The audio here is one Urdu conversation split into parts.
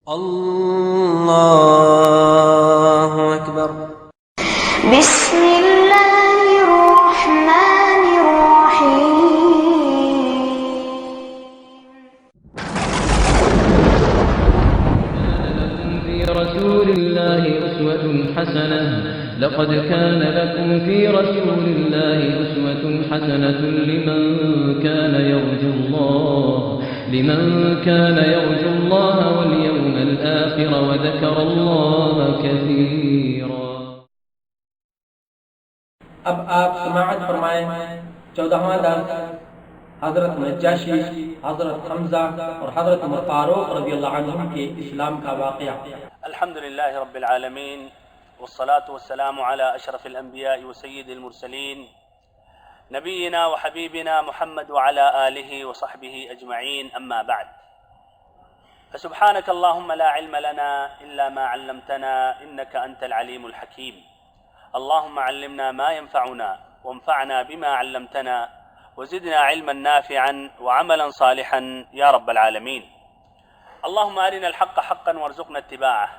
الله أكبر. بسم الله الرحمن الرحيم. رسول الله أسوة حسنة. لقد كان لكم في رسول الله أسوة حسنة لمن كان يرجو الله واليوم الآخر وذكر الله كثيرا. اب آپ سماعت فرمائیں 14واں درس حضرت نجاشی، حضرت حمزہ اور حضرت عمر فاروق رضی اللہ عنہم کے اسلام کا واقعہ۔ الحمد لله رب العالمين والصلاة والسلام على أشرف الأنبياء وسيد المرسلين نبينا وحبيبنا محمد وعلى آله وصحبه أجمعين، أما بعد، فسبحانك اللهم لا علم لنا إلا ما علمتنا إنك أنت العليم الحكيم. اللهم علمنا ما ينفعنا وانفعنا بما علمتنا وزدنا علما نافعا وعملا صالحا يا رب العالمين. اللهم أرنا الحق حقا وارزقنا اتباعه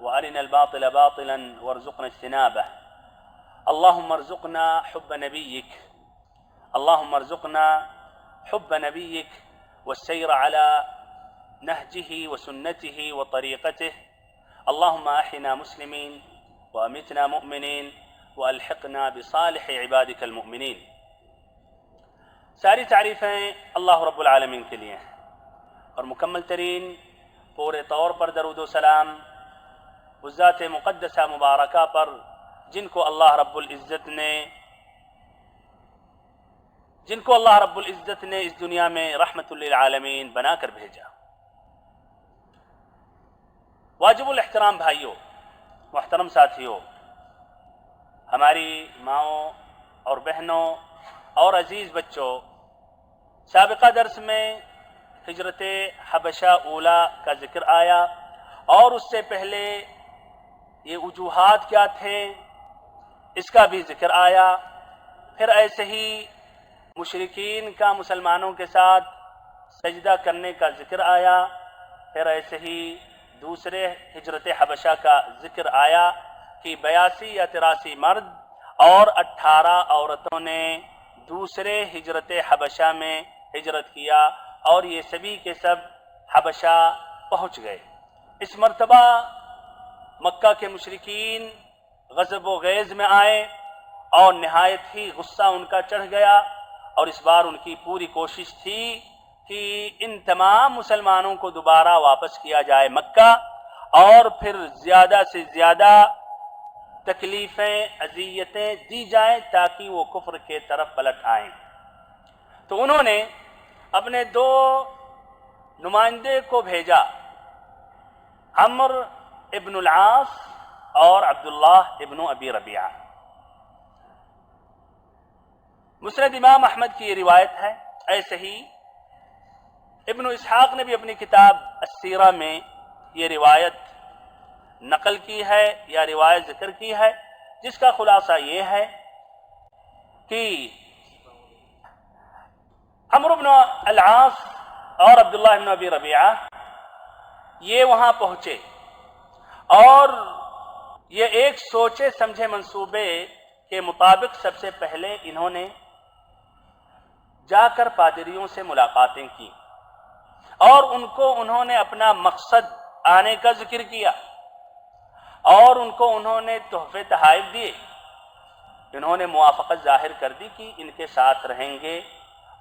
وأرنا الباطل باطلا وارزقنا اجتنابه. اللهم ارزقنا حب نبيك، اللهم ارزقنا حب نبيك والسير على نهجه وسنته وطريقته. اللهم أحينا مسلمين وأمتنا مؤمنين وألحقنا بصالح عبادك المؤمنين. ساری تعریفیں اللہ رب العالمین کے لیے ہیں، اور مکمل ترین پورے طور پر درود و سلام اس ذات مقدسہ مبارکہ پر جن کو اللہ رب العزت نے اس دنیا میں رحمت للعالمین بنا کر بھیجا۔ واجب الاحترام بھائیوں، محترم ساتھیوں، ہماری ماؤں اور بہنوں اور عزیز بچوں، سابقہ درس میں ہجرت حبشہ اولا کا ذکر آیا، اور اس سے پہلے یہ وجوہات کیا تھے اس کا بھی ذکر آیا۔ پھر ایسے ہی مشرکین کا مسلمانوں کے ساتھ سجدہ کرنے کا ذکر آیا، پھر ایسے ہی دوسرے ہجرت حبشہ کا ذکر آیا کہ 82 یا 83 مرد اور 18 عورتوں نے دوسرے ہجرت حبشہ میں ہجرت کیا، اور یہ سبھی کے سب حبشہ پہنچ گئے۔ اس مرتبہ مکہ کے مشرکین غضب و غیظ میں آئے اور نہایت ہی غصہ ان کا چڑھ گیا، اور اس بار ان کی پوری کوشش تھی کہ ان تمام مسلمانوں کو دوبارہ واپس کیا جائے مکہ، اور پھر زیادہ سے زیادہ تکلیفیں اذیتیں دی جائیں تاکہ وہ کفر کے طرف پلٹ آئیں۔ تو انہوں نے اپنے 2 نمائندے کو بھیجا، عمرو ابن العاص اور عبداللہ ابن ابی ربیعہ۔ مسند امام احمد کی یہ روایت ہے۔ ایسے ہی ابن اسحاق نے بھی اپنی کتاب السیرہ میں یہ روایت نقل کی ہے یا روایت ذکر کی ہے، جس کا خلاصہ یہ ہے کہ عمرو بن العاص اور عبداللہ بن ابی ربیعہ یہ وہاں پہنچے، اور یہ ایک سوچے سمجھے منصوبے کے مطابق سب سے پہلے انہوں نے جا کر پادریوں سے ملاقاتیں کی، اور انہوں نے اپنا مقصد آنے کا ذکر کیا، اور انہوں نے تحفے تحائف دیے۔ انہوں نے موافقت ظاہر کر دی کہ ان کے ساتھ رہیں گے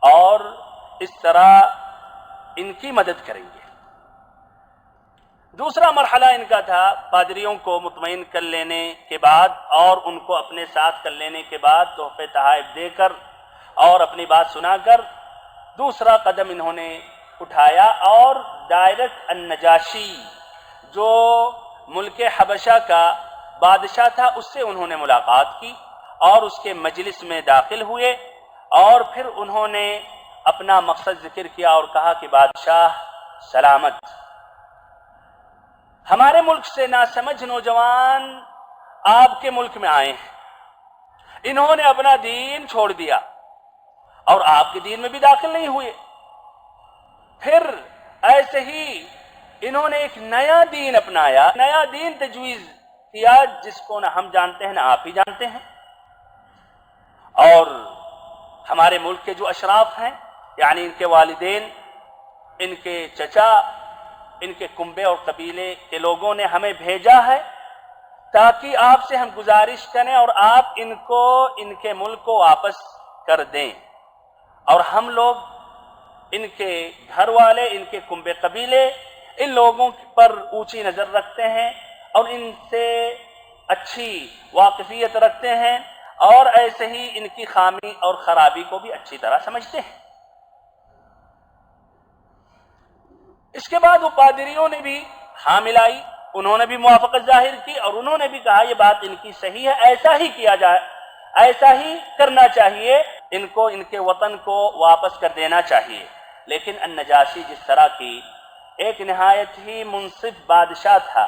اور اس طرح ان کی مدد کریں گے۔ دوسرا مرحلہ ان کا تھا پادریوں کو مطمئن کر لینے کے بعد اور ان کو اپنے ساتھ کر لینے کے بعد تحفے تحائف دے کر اور اپنی بات سنا کر دوسرا قدم انہوں نے اٹھایا، اور ڈائریکٹ النجاشی جو ملک حبشہ کا بادشاہ تھا اس سے انہوں نے ملاقات کی اور اس کے مجلس میں داخل ہوئے، اور پھر انہوں نے اپنا مقصد ذکر کیا اور کہا کہ بادشاہ سلامت، ہمارے ملک سے ناسمجھ نوجوان آپ کے ملک میں آئے ہیں، انہوں نے اپنا دین چھوڑ دیا اور آپ کے دین میں بھی داخل نہیں ہوئے۔ پھر ایسے ہی انہوں نے ایک نیا دین اپنایا، نیا دین تجویز کیا جس کو نہ ہم جانتے ہیں نہ آپ ہی جانتے ہیں. اور ہمارے ملک کے جو اشراف ہیں، یعنی ان کے والدین، ان کے چچا، ان کے کنبے اور قبیلے کے لوگوں نے ہمیں بھیجا ہے تاکہ آپ سے ہم گزارش کریں اور آپ ان کو ان کے ملک کو واپس کر دیں. اور ہم لوگ، ان کے گھر والے، ان کے کنبے قبیلے ان لوگوں پر اونچی نظر رکھتے ہیں اور ان سے اچھی واقفیت رکھتے ہیں، اور ایسے ہی ان کی خامی اور خرابی کو بھی اچھی طرح سمجھتے ہیں. اس کے بعد وہ پادریوں نے بھی ہاں ملائی، انہوں نے بھی موافقت ظاہر کی اور انہوں نے بھی کہا یہ بات ان کی صحیح ہے، ایسا ہی کیا جائے، ایسا ہی کرنا چاہیے، ان کو ان کے وطن کو واپس کر دینا چاہیے. لیکن النجاشی جس طرح کی ایک نہایت ہی منصف بادشاہ تھا،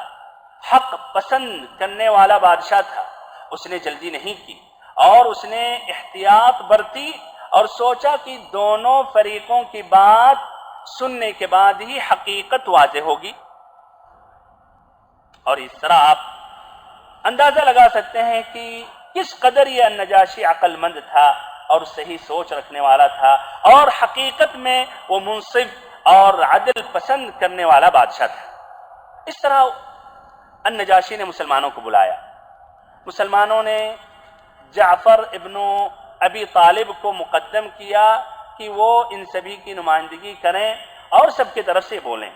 حق پسند کرنے والا بادشاہ تھا، اس نے جلدی نہیں کی اور اس نے احتیاط برتی اور سوچا کہ دونوں فریقوں کی بات سننے کے بعد ہی حقیقت واضح ہوگی. اور اس طرح آپ اندازہ لگا سکتے ہیں کہ کس قدر یہ النجاشی عقل مند تھا اور صحیح سوچ رکھنے والا تھا اور حقیقت میں وہ منصف اور عدل پسند کرنے والا بادشاہ تھا. اس طرح النجاشی نے مسلمانوں کو بلایا. مسلمانوں نے جعفر ابن ابی طالب کو مقدم کیا کہ وہ ان سبھی کی نمائندگی کریں اور سب کی طرف سے بولیں.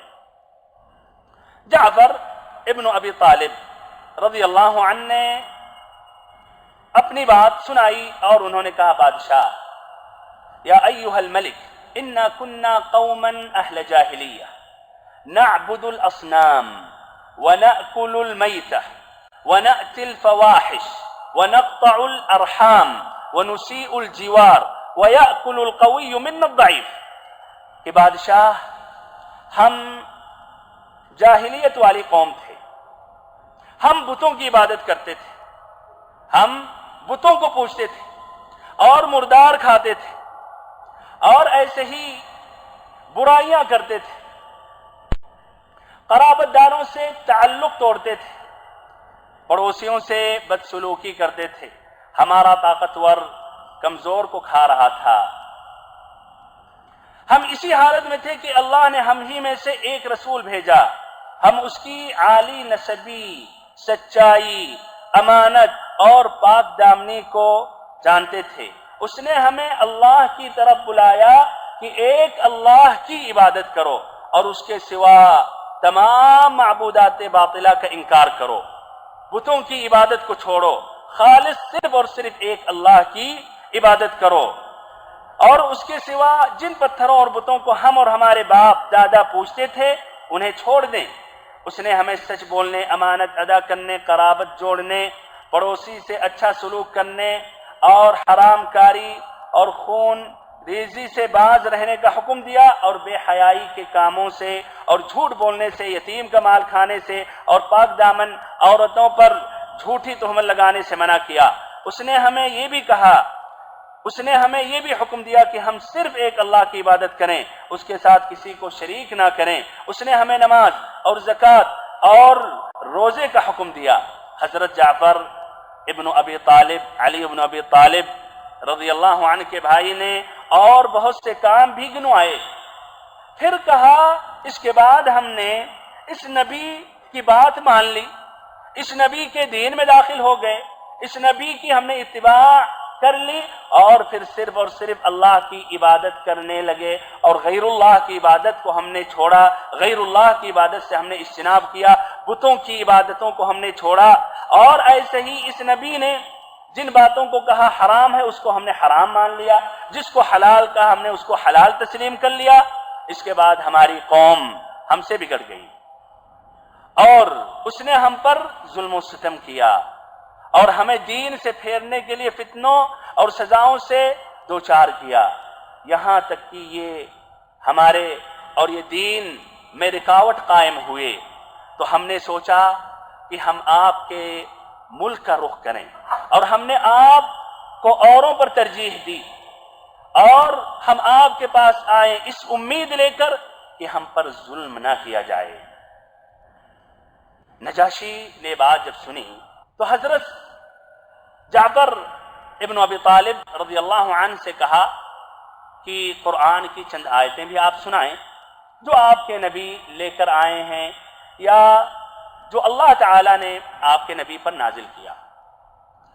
جعفر ابن ابی طالب رضی اللہ عنہ نے اپنی بات سنائی اور انہوں نے کہا بادشاہ، یا ایھا الملک انا كنا قوما اہل جاہلیہ نعبد الاصنام ونأكل المیتہ ونأتی الفواحش ونقطع الارحام ونسیء الجوار ویأکل القوی منا الضعیف. کہ بادشاہ ہم جاہلیت والی قوم تھے، ہم بتوں کی عبادت کرتے تھے، ہم بتوں کو پوجتے تھے اور مردار کھاتے تھے اور ایسے ہی برائیاں کرتے تھے، قرابت داروں سے تعلق توڑتے تھے، پڑوسیوں سے بدسلوکی کرتے تھے، ہمارا طاقتور کمزور کو کھا رہا تھا. ہم اسی حالت میں تھے کہ اللہ نے ہم ہی میں سے ایک رسول بھیجا، ہم اس کی عالی نسبی، سچائی، امانت اور پاک دامنی کو جانتے تھے. اس نے ہمیں اللہ کی طرف بلایا کہ ایک اللہ کی عبادت کرو اور اس کے سوا تمام معبودات باطلہ کا انکار کرو، بتوں کی عبادت کو چھوڑو، خالص صرف اور صرف ایک اللہ کی عبادت کرو، اور اس کے سوا جن پتھروں اور بتوں کو ہم اور ہمارے باپ دادا پوجتے تھے انہیں چھوڑ دیں. اس نے ہمیں سچ بولنے، امانت ادا کرنے، قرابت جوڑنے، پڑوسی سے اچھا سلوک کرنے اور حرام کاری اور خون ریزی سے باز رہنے کا حکم دیا، اور بے حیائی کے کاموں سے اور جھوٹ بولنے سے، یتیم کا مال کھانے سے اور پاک دامن عورتوں پر جھوٹی تہمت لگانے سے منع کیا. اس نے ہمیں یہ بھی کہا، اس نے ہمیں یہ بھی حکم دیا کہ ہم صرف ایک اللہ کی عبادت کریں، اس کے ساتھ کسی کو شریک نہ کریں. اس نے ہمیں نماز اور زکوٰۃ اور روزے کا حکم دیا. حضرت جعفر ابن ابی طالب، علی ابن ابی طالب رضی اللہ عنہ کے بھائی نے اور بہت سے کام بھی گنوائے. پھر کہا اس کے بعد ہم نے اس نبی کی بات مان لی، اس نبی کے دین میں داخل ہو گئے، اس نبی کی ہم نے اتباع کر لی اور پھر صرف اور صرف اللہ کی عبادت کرنے لگے اور غیر اللہ کی عبادت کو ہم نے چھوڑا. غیر اللہ کی عبادت سے ہم نے اجتناب کیا، بتوں کی عبادتوں کو ہم نے چھوڑا. اور ایسے ہی اس نبی نے جن باتوں کو کہا حرام ہے اس کو ہم نے حرام مان لیا، جس کو حلال کہا ہم نے اس کو حلال تسلیم کر لیا. اس کے بعد ہماری قوم ہم سے بگڑ گئی اور اس نے ہم پر ظلم و ستم کیا اور ہمیں دین سے پھیرنے کے لیے فتنوں اور سزاؤں سے دوچار کیا، یہاں تک کہ یہ ہمارے اور یہ دین میں رکاوٹ قائم ہوئے. تو ہم نے سوچا کہ ہم آپ کے ملک کا رخ کریں اور ہم نے آپ کو اوروں پر ترجیح دی اور ہم آپ کے پاس آئے اس امید لے کر کہ ہم پر ظلم نہ کیا جائے، نجاشی نے بات جب سنی تو حضرت جعفر ابن ابی طالب رضی اللہ عنہ سے کہا کہ قرآن کی چند آیتیں بھی آپ سنائیں جو آپ کے نبی لے کر آئے ہیں یا جو اللہ تعالیٰ نے آپ کے نبی پر نازل کیا۔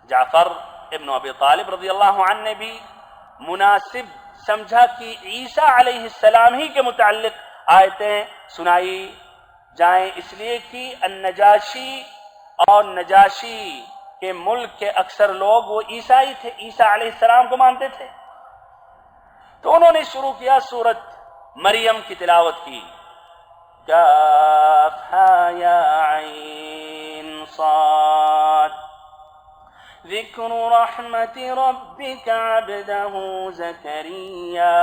جعفر ابن ابی طالب رضی اللہ عنہ نے بھی مناسب سمجھا کہ عیسیٰ علیہ السلام ہی کے متعلق آیتیں سنائی جائیں، اس لیے کہ النجاشی اور نجاشی کے ملک کے اکثر لوگ وہ عیسائی تھے، عیسیٰ علیہ السلام کو مانتے تھے۔ تو انہوں نے شروع کیا سورت مریم کی تلاوت کی، کاف ہا یا عین صاد ذکر رحمت ربک عبدہ زکریا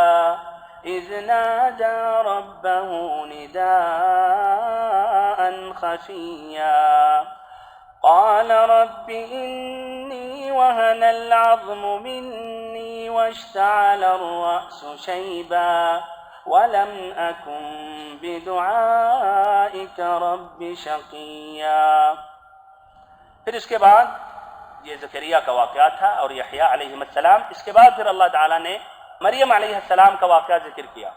اذ نادى ربه نداء خفيا قال رب إني وهن العظم مني واشتعل الرأس شيبا ولم أكن بدعائك رب شقيا۔ پھر اس کے بعد یہ زکریا کا واقعہ تھا اور یحییٰ علیہ السلام، اس کے بعد پھر اللہ تعالیٰ نے مریم علیہ السلام کا واقعہ ذکر کیا۔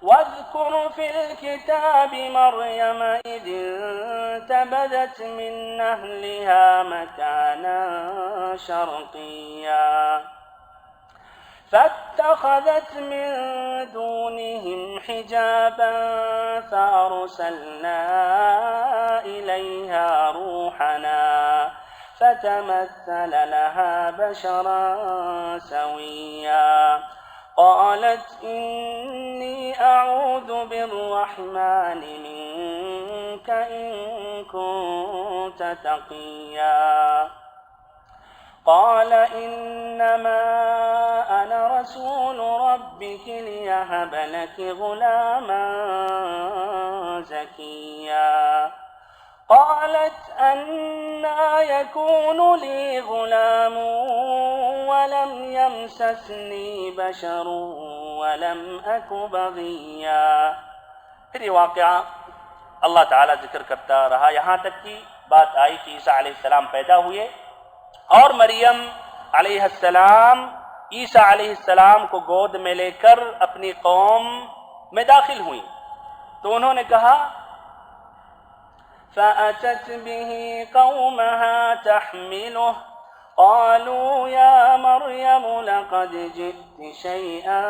وَاذْكُرْ فِي الْكِتَابِ مَرْيَمَ إِذِ انتَبَذَتْ مِنْ أَهْلِهَا مَكَانًا شَرْقِيًّا فَاتَّخَذَتْ مِنْ دُونِهِمْ حِجَابًا فَأَرْسَلْنَا إِلَيْهَا رُوحَنَا فتمثل لها بشرا سويا قالت إني أعوذ بالرحمن منك إن كنت تقيا قال إنما أنا رسول ربك ليهب لك غلاما زكيا قالت أنى يكون لي غلام ولم يمسسني بشر ولم أك بغيا۔ پھر یہ واقعہ اللہ تعالیٰ ذکر کرتا رہا یہاں تک کہ بات آئی کہ عیسیٰ علیہ السلام پیدا ہوئے اور مریم علیہ السلام عیسیٰ علیہ السلام کو گود میں لے کر اپنی قوم میں داخل ہوئیں تو انہوں نے کہا فأتت به قومها تحمله قالوا يا مريم لقد جئت شيئا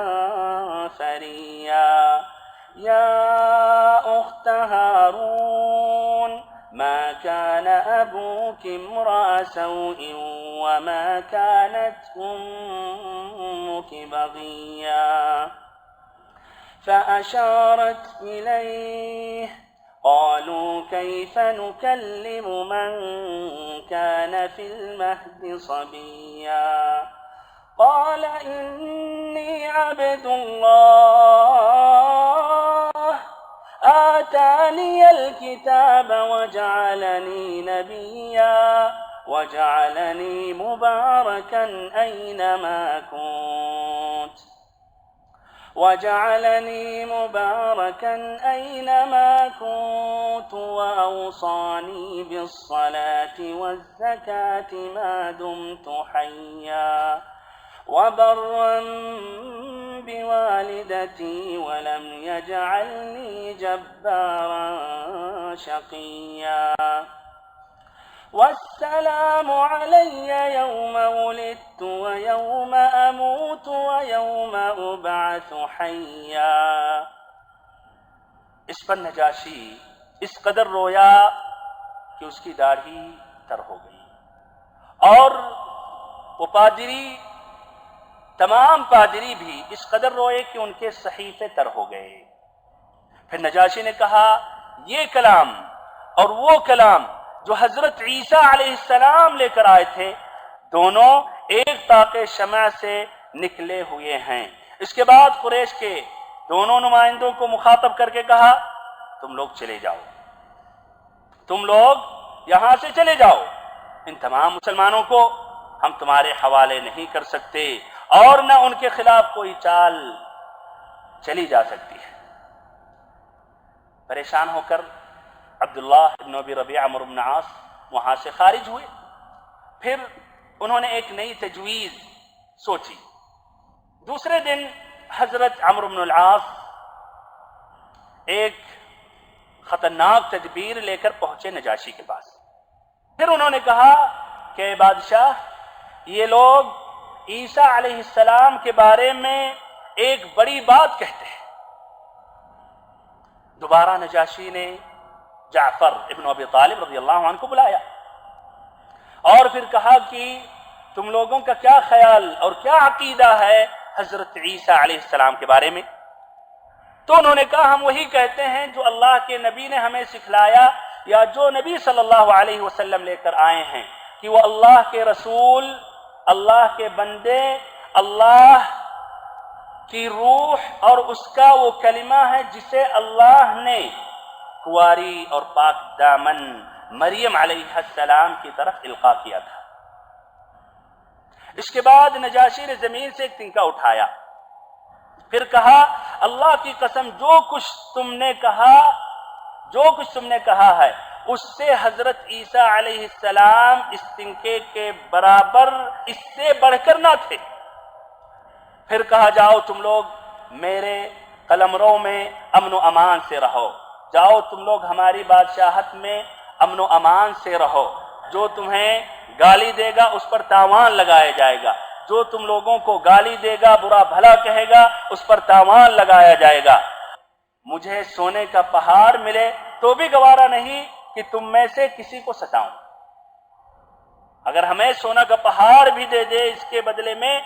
فريا يا أخت هارون ما كان أبوك امرأ سوء وما كانت أمك بغيا فأشارت إليه قالوا كيف نكلم من كان في المهد صبيا قال إني عبد الله آتاني الكتاب وجعلني نبيا وجعلني مباركا أينما كنت وأوصاني بالصلاة والزكاة ما دمت حيا وبرا بوالدتي ولم يجعلني جبارا شقيا والسلام علي يوم ولدت ويوم أموت ويوم أبعث حيا۔ اس پر نجاشی اس قدر رویا کہ اس کی داڑھی تر ہو گئی اور وہ پادری تمام پادری بھی اس قدر روئے کہ ان کے صحیفے تر ہو گئے۔ پھر نجاشی نے کہا یہ کلام اور وہ کلام جو حضرت عیسیٰ علیہ السلام لے کر آئے تھے دونوں ایک طاق شمع سے نکلے ہوئے ہیں۔ اس کے بعد قریش کے دونوں نمائندوں کو مخاطب کر کے کہا تم لوگ چلے جاؤ، تم لوگ یہاں سے چلے جاؤ، ان تمام مسلمانوں کو ہم تمہارے حوالے نہیں کر سکتے اور نہ ان کے خلاف کوئی چال چلی جا سکتی ہے۔ پریشان ہو کر عبداللہ ابن ابی ربیعہ عمرو بن عاص وہاں سے خارج ہوئے. پھر انہوں نے ایک نئی تجویز سوچی. دوسرے دن حضرت عمرو بن العاص ایک خطرناک تدبیر لے کر پہنچے نجاشی کے پاس. پھر انہوں نے کہا کہ بادشاہ، یہ لوگ عیسیٰ علیہ السلام کے بارے میں ایک بڑی بات کہتے ہیں. دوبارہ نجاشی نے جعفر ابن ابی طالب رضی اللہ عنہ کو بلایا اور پھر کہا کہ تم لوگوں کا کیا خیال اور کیا عقیدہ ہے حضرت عیسیٰ علیہ السلام کے بارے میں؟ تو انہوں نے کہا ہم وہی کہتے ہیں جو اللہ کے نبی نے ہمیں سکھلایا یا جو نبی صلی اللہ علیہ وسلم لے کر آئے ہیں کہ وہ اللہ کے رسول، اللہ کے بندے، اللہ کی روح اور اس کا وہ کلمہ ہے جسے اللہ نے کنواری اور پاک دامن مریم علیہ السلام کی طرف القاء کیا تھا. اس کے بعد نجاشی نے زمین سے ایک تنکا اٹھایا، پھر کہا اللہ کی قسم جو کچھ تم نے کہا ہے اس سے حضرت عیسیٰ علیہ السلام اس تنکے کے برابر، اس سے بڑھ کر نہ تھے. پھر کہا جاؤ تم لوگ میرے قلمرو میں امن و امان سے رہو، جاؤ تم لوگ ہماری بادشاہت میں امن و امان سے رہو، جو تمہیں گالی دے گا اس پر تاوان لگایا جائے گا، جو تم لوگوں کو گالی دے گا، برا بھلا کہے گا، اس پر تاوان لگایا جائے گا. مجھے سونے کا پہاڑ ملے تو بھی گوارا نہیں کہ تم میں سے کسی کو ستاؤں. اگر ہمیں سونا کا پہاڑ بھی دے دے اس کے بدلے میں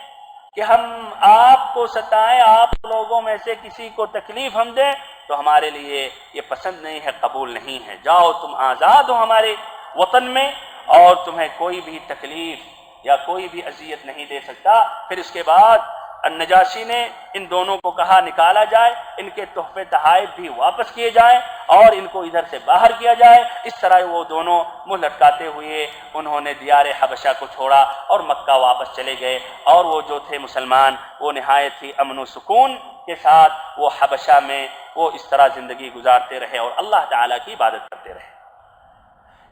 کہ ہم آپ کو ستائیں، آپ لوگوں میں سے کسی کو تکلیف ہم دیں، تو ہمارے لیے یہ پسند نہیں ہے، قبول نہیں ہے. جاؤ تم آزاد ہو ہمارے وطن میں اور تمہیں کوئی بھی تکلیف یا کوئی بھی اذیت نہیں دے سکتا. پھر اس کے بعد النجاشی نے ان دونوں کو کہا نکالا جائے، ان کے تحفے تحائف بھی واپس کیے جائیں اور ان کو ادھر سے باہر کیا جائے. اس طرح وہ دونوں منہ لٹکاتے ہوئے انہوں نے دیار حبشہ کو چھوڑا اور مکہ واپس چلے گئے. اور وہ جو تھے مسلمان وہ نہایت ہی امن و سکون کے ساتھ وہ حبشہ میں وہ اس طرح زندگی گزارتے رہے اور اللہ تعالیٰ کی عبادت کرتے رہے.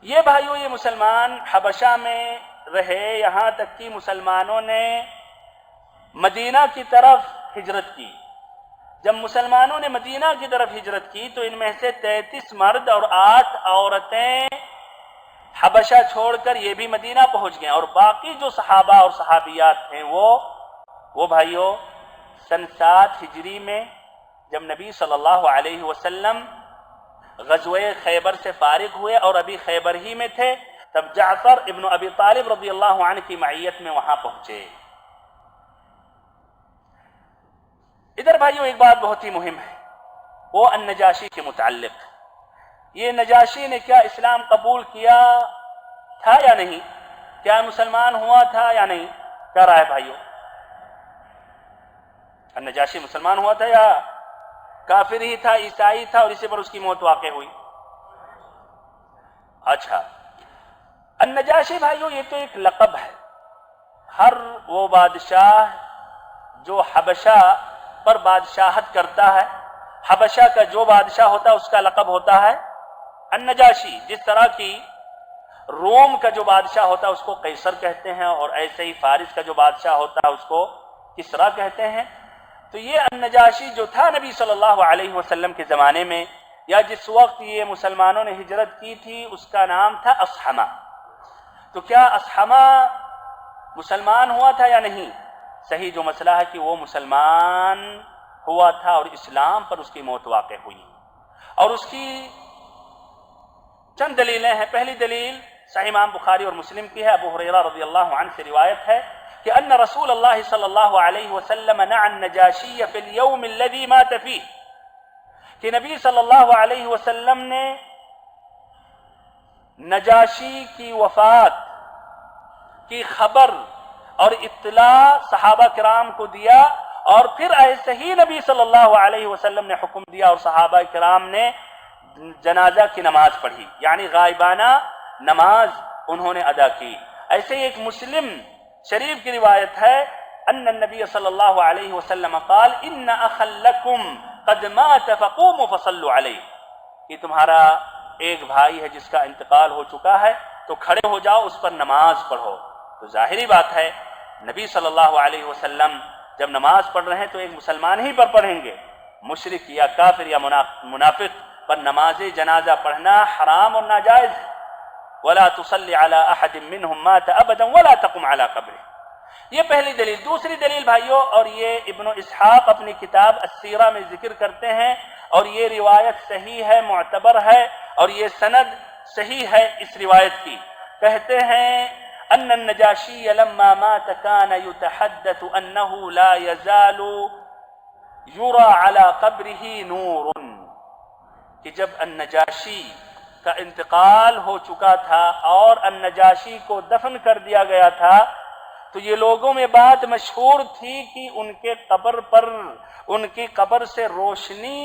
یہ بھائیو یہ مسلمان حبشہ میں رہے یہاں تک کہ مسلمانوں نے مدینہ کی طرف ہجرت کی. جب مسلمانوں نے مدینہ کی طرف ہجرت کی تو ان میں سے 33 مرد اور 8 عورتیں حبشہ چھوڑ کر یہ بھی مدینہ پہنچ گئے. اور باقی جو صحابہ اور صحابیات تھے وہ بھائیو سن 7 ہجری میں جب نبی صلی اللہ علیہ وسلم غزوہ خیبر سے فارغ ہوئے اور ابھی خیبر ہی میں تھے تب جعفر ابن ابی طالب رضی اللہ عنہ کی معیت میں وہاں پہنچے. ادھر بھائیوں ایک بات بہت ہی مہم ہے وہ النجاشی کے متعلق. یہ نجاشی نے کیا اسلام قبول کیا تھا یا نہیں؟ کیا مسلمان ہوا تھا یا نہیں؟ کیا رائے بھائیوں؟ النجاشی مسلمان ہوا تھا یا کافر ہی تھا، عیسائی تھا اور اسی پر اس کی موت واقع ہوئی؟ اچھا، النجاشی بھائیوں یہ تو ایک لقب ہے. ہر وہ بادشاہ جو حبشہ پر بادشاہت کرتا ہے، حبشہ کا جو بادشاہ ہوتا ہے اس کا لقب ہوتا ہے النجاشی. جس طرح کی روم کا جو بادشاہ ہوتا ہے اس کو قیصر کہتے ہیں اور ایسے ہی فارس کا جو بادشاہ ہوتا ہے اس کو کسریٰ کہتے ہیں. تو یہ النجاشی جو تھا نبی صلی اللہ علیہ وسلم کے زمانے میں یا جس وقت یہ مسلمانوں نے ہجرت کی تھی اس کا نام تھا اصحمہ. تو کیا اصحمہ مسلمان ہوا تھا یا نہیں؟ صحیح جو مسئلہ ہے کہ وہ مسلمان ہوا تھا اور اسلام پر اس کی موت واقع ہوئی. اور اس کی چند دلیلیں ہیں. پہلی دلیل صحیح امام بخاری اور مسلم کی ہے. ابو ہریرہ رضی اللہ عنہ سے روایت ہے کہ ان رسول اللہ صلی اللہ علیہ وسلم نعى النجاشی فی اليوم الذي مات فیہ، کہ نبی صلی اللہ علیہ وسلم نے نجاشی کی وفات کی خبر اور اطلاع صحابہ کرام کو دیا اور پھر ایسے ہی نبی صلی اللہ علیہ وسلم نے حکم دیا اور صحابہ کرام نے جنازہ کی نماز پڑھی، یعنی غائبانہ نماز انہوں نے ادا کی. ایسے ہی ایک مسلم شریف کی روایت ہے ان النبی صلی اللہ علیہ وسلم قال ان اخا لکم قد مات فقوموا فصلوا علیہ، کہ تمہارا ایک بھائی ہے جس کا انتقال ہو چکا ہے تو کھڑے ہو جاؤ اس پر نماز پڑھو. تو ظاہری بات ہے نبی صلی اللہ علیہ وسلم جب نماز پڑھ رہے ہیں تو ایک مسلمان ہی پر پڑھیں گے. مشرک یا کافر یا منافق پر نماز جنازہ پڑھنا حرام اور ناجائز ہے. ولا تصلی علی احد منهم مات ابدا ولا تقم علی قبره. یہ پہلی دلیل. دوسری دلیل بھائیوں، اور یہ ابن اسحاق اپنی کتاب السیرہ میں ذکر کرتے ہیں، اور یہ روایت صحیح ہے، معتبر ہے، اور یہ سند صحیح ہے اس روایت کی. کہتے ہیں ان النجاشی لما مات كان يتحدث انه لا يزال يرى على قبره نور. کہ جب النجاشی کا انتقال ہو چکا تھا اور النجاشی کو دفن کر دیا گیا تھا تو یہ لوگوں میں بات مشہور تھی کہ ان کے قبر پر، ان کی قبر سے روشنی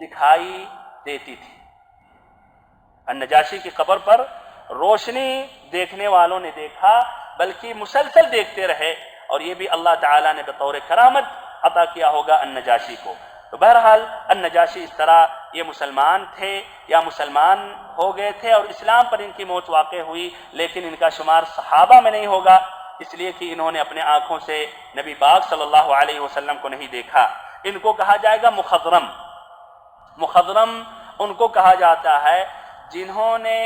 دکھائی دیتی تھی. النجاشی کی قبر پر روشنی دیکھنے والوں نے دیکھا، بلکہ مسلسل دیکھتے رہے، اور یہ بھی اللہ تعالیٰ نے بطور کرامت عطا کیا ہوگا النجاشی کو. تو بہرحال النجاشی اس طرح یہ مسلمان تھے یا مسلمان ہو گئے تھے اور اسلام پر ان کی موت واقع ہوئی، لیکن ان کا شمار صحابہ میں نہیں ہوگا، اس لیے کہ انہوں نے اپنے آنکھوں سے نبی پاک صلی اللہ علیہ وسلم کو نہیں دیکھا. ان کو کہا جائے گا مخضرم. مخضرم ان کو کہا جاتا ہے جنہوں نے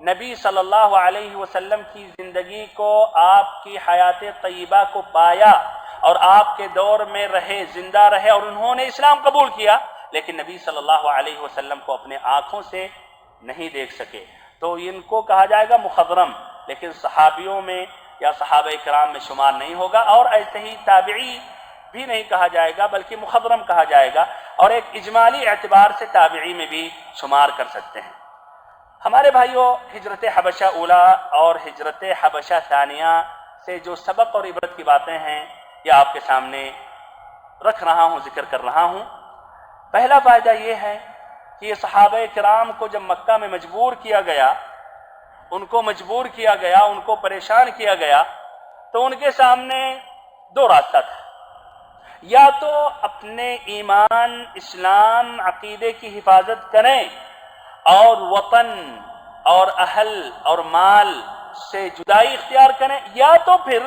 نبی صلی اللہ علیہ وسلم کی زندگی کو، آپ کی حیات طیبہ کو پایا اور آپ کے دور میں رہے، زندہ رہے، اور انہوں نے اسلام قبول کیا، لیکن نبی صلی اللہ علیہ وسلم کو اپنے آنکھوں سے نہیں دیکھ سکے. تو ان کو کہا جائے گا مخضرم، لیکن صحابیوں میں یا صحابہ کرام میں شمار نہیں ہوگا. اور ایسے ہی تابعی بھی نہیں کہا جائے گا بلکہ مخضرم کہا جائے گا، اور ایک اجمالی اعتبار سے تابعی میں بھی شمار کر سکتے ہیں. ہمارے بھائیوں، ہجرت حبشہ اولا اور ہجرت حبشہ ثانیہ سے جو سبق اور عبرت کی باتیں ہیں یہ آپ کے سامنے رکھ رہا ہوں، ذکر کر رہا ہوں. پہلا فائدہ یہ ہے کہ یہ صحابہ کرام کو جب مکہ میں مجبور کیا گیا، ان کو مجبور کیا گیا، ان کو پریشان کیا گیا، تو ان کے سامنے دو راستہ تھا. یا تو اپنے ایمان، اسلام، عقیدے کی حفاظت کریں اور وطن اور اہل اور مال سے جدائی اختیار کریں، یا تو پھر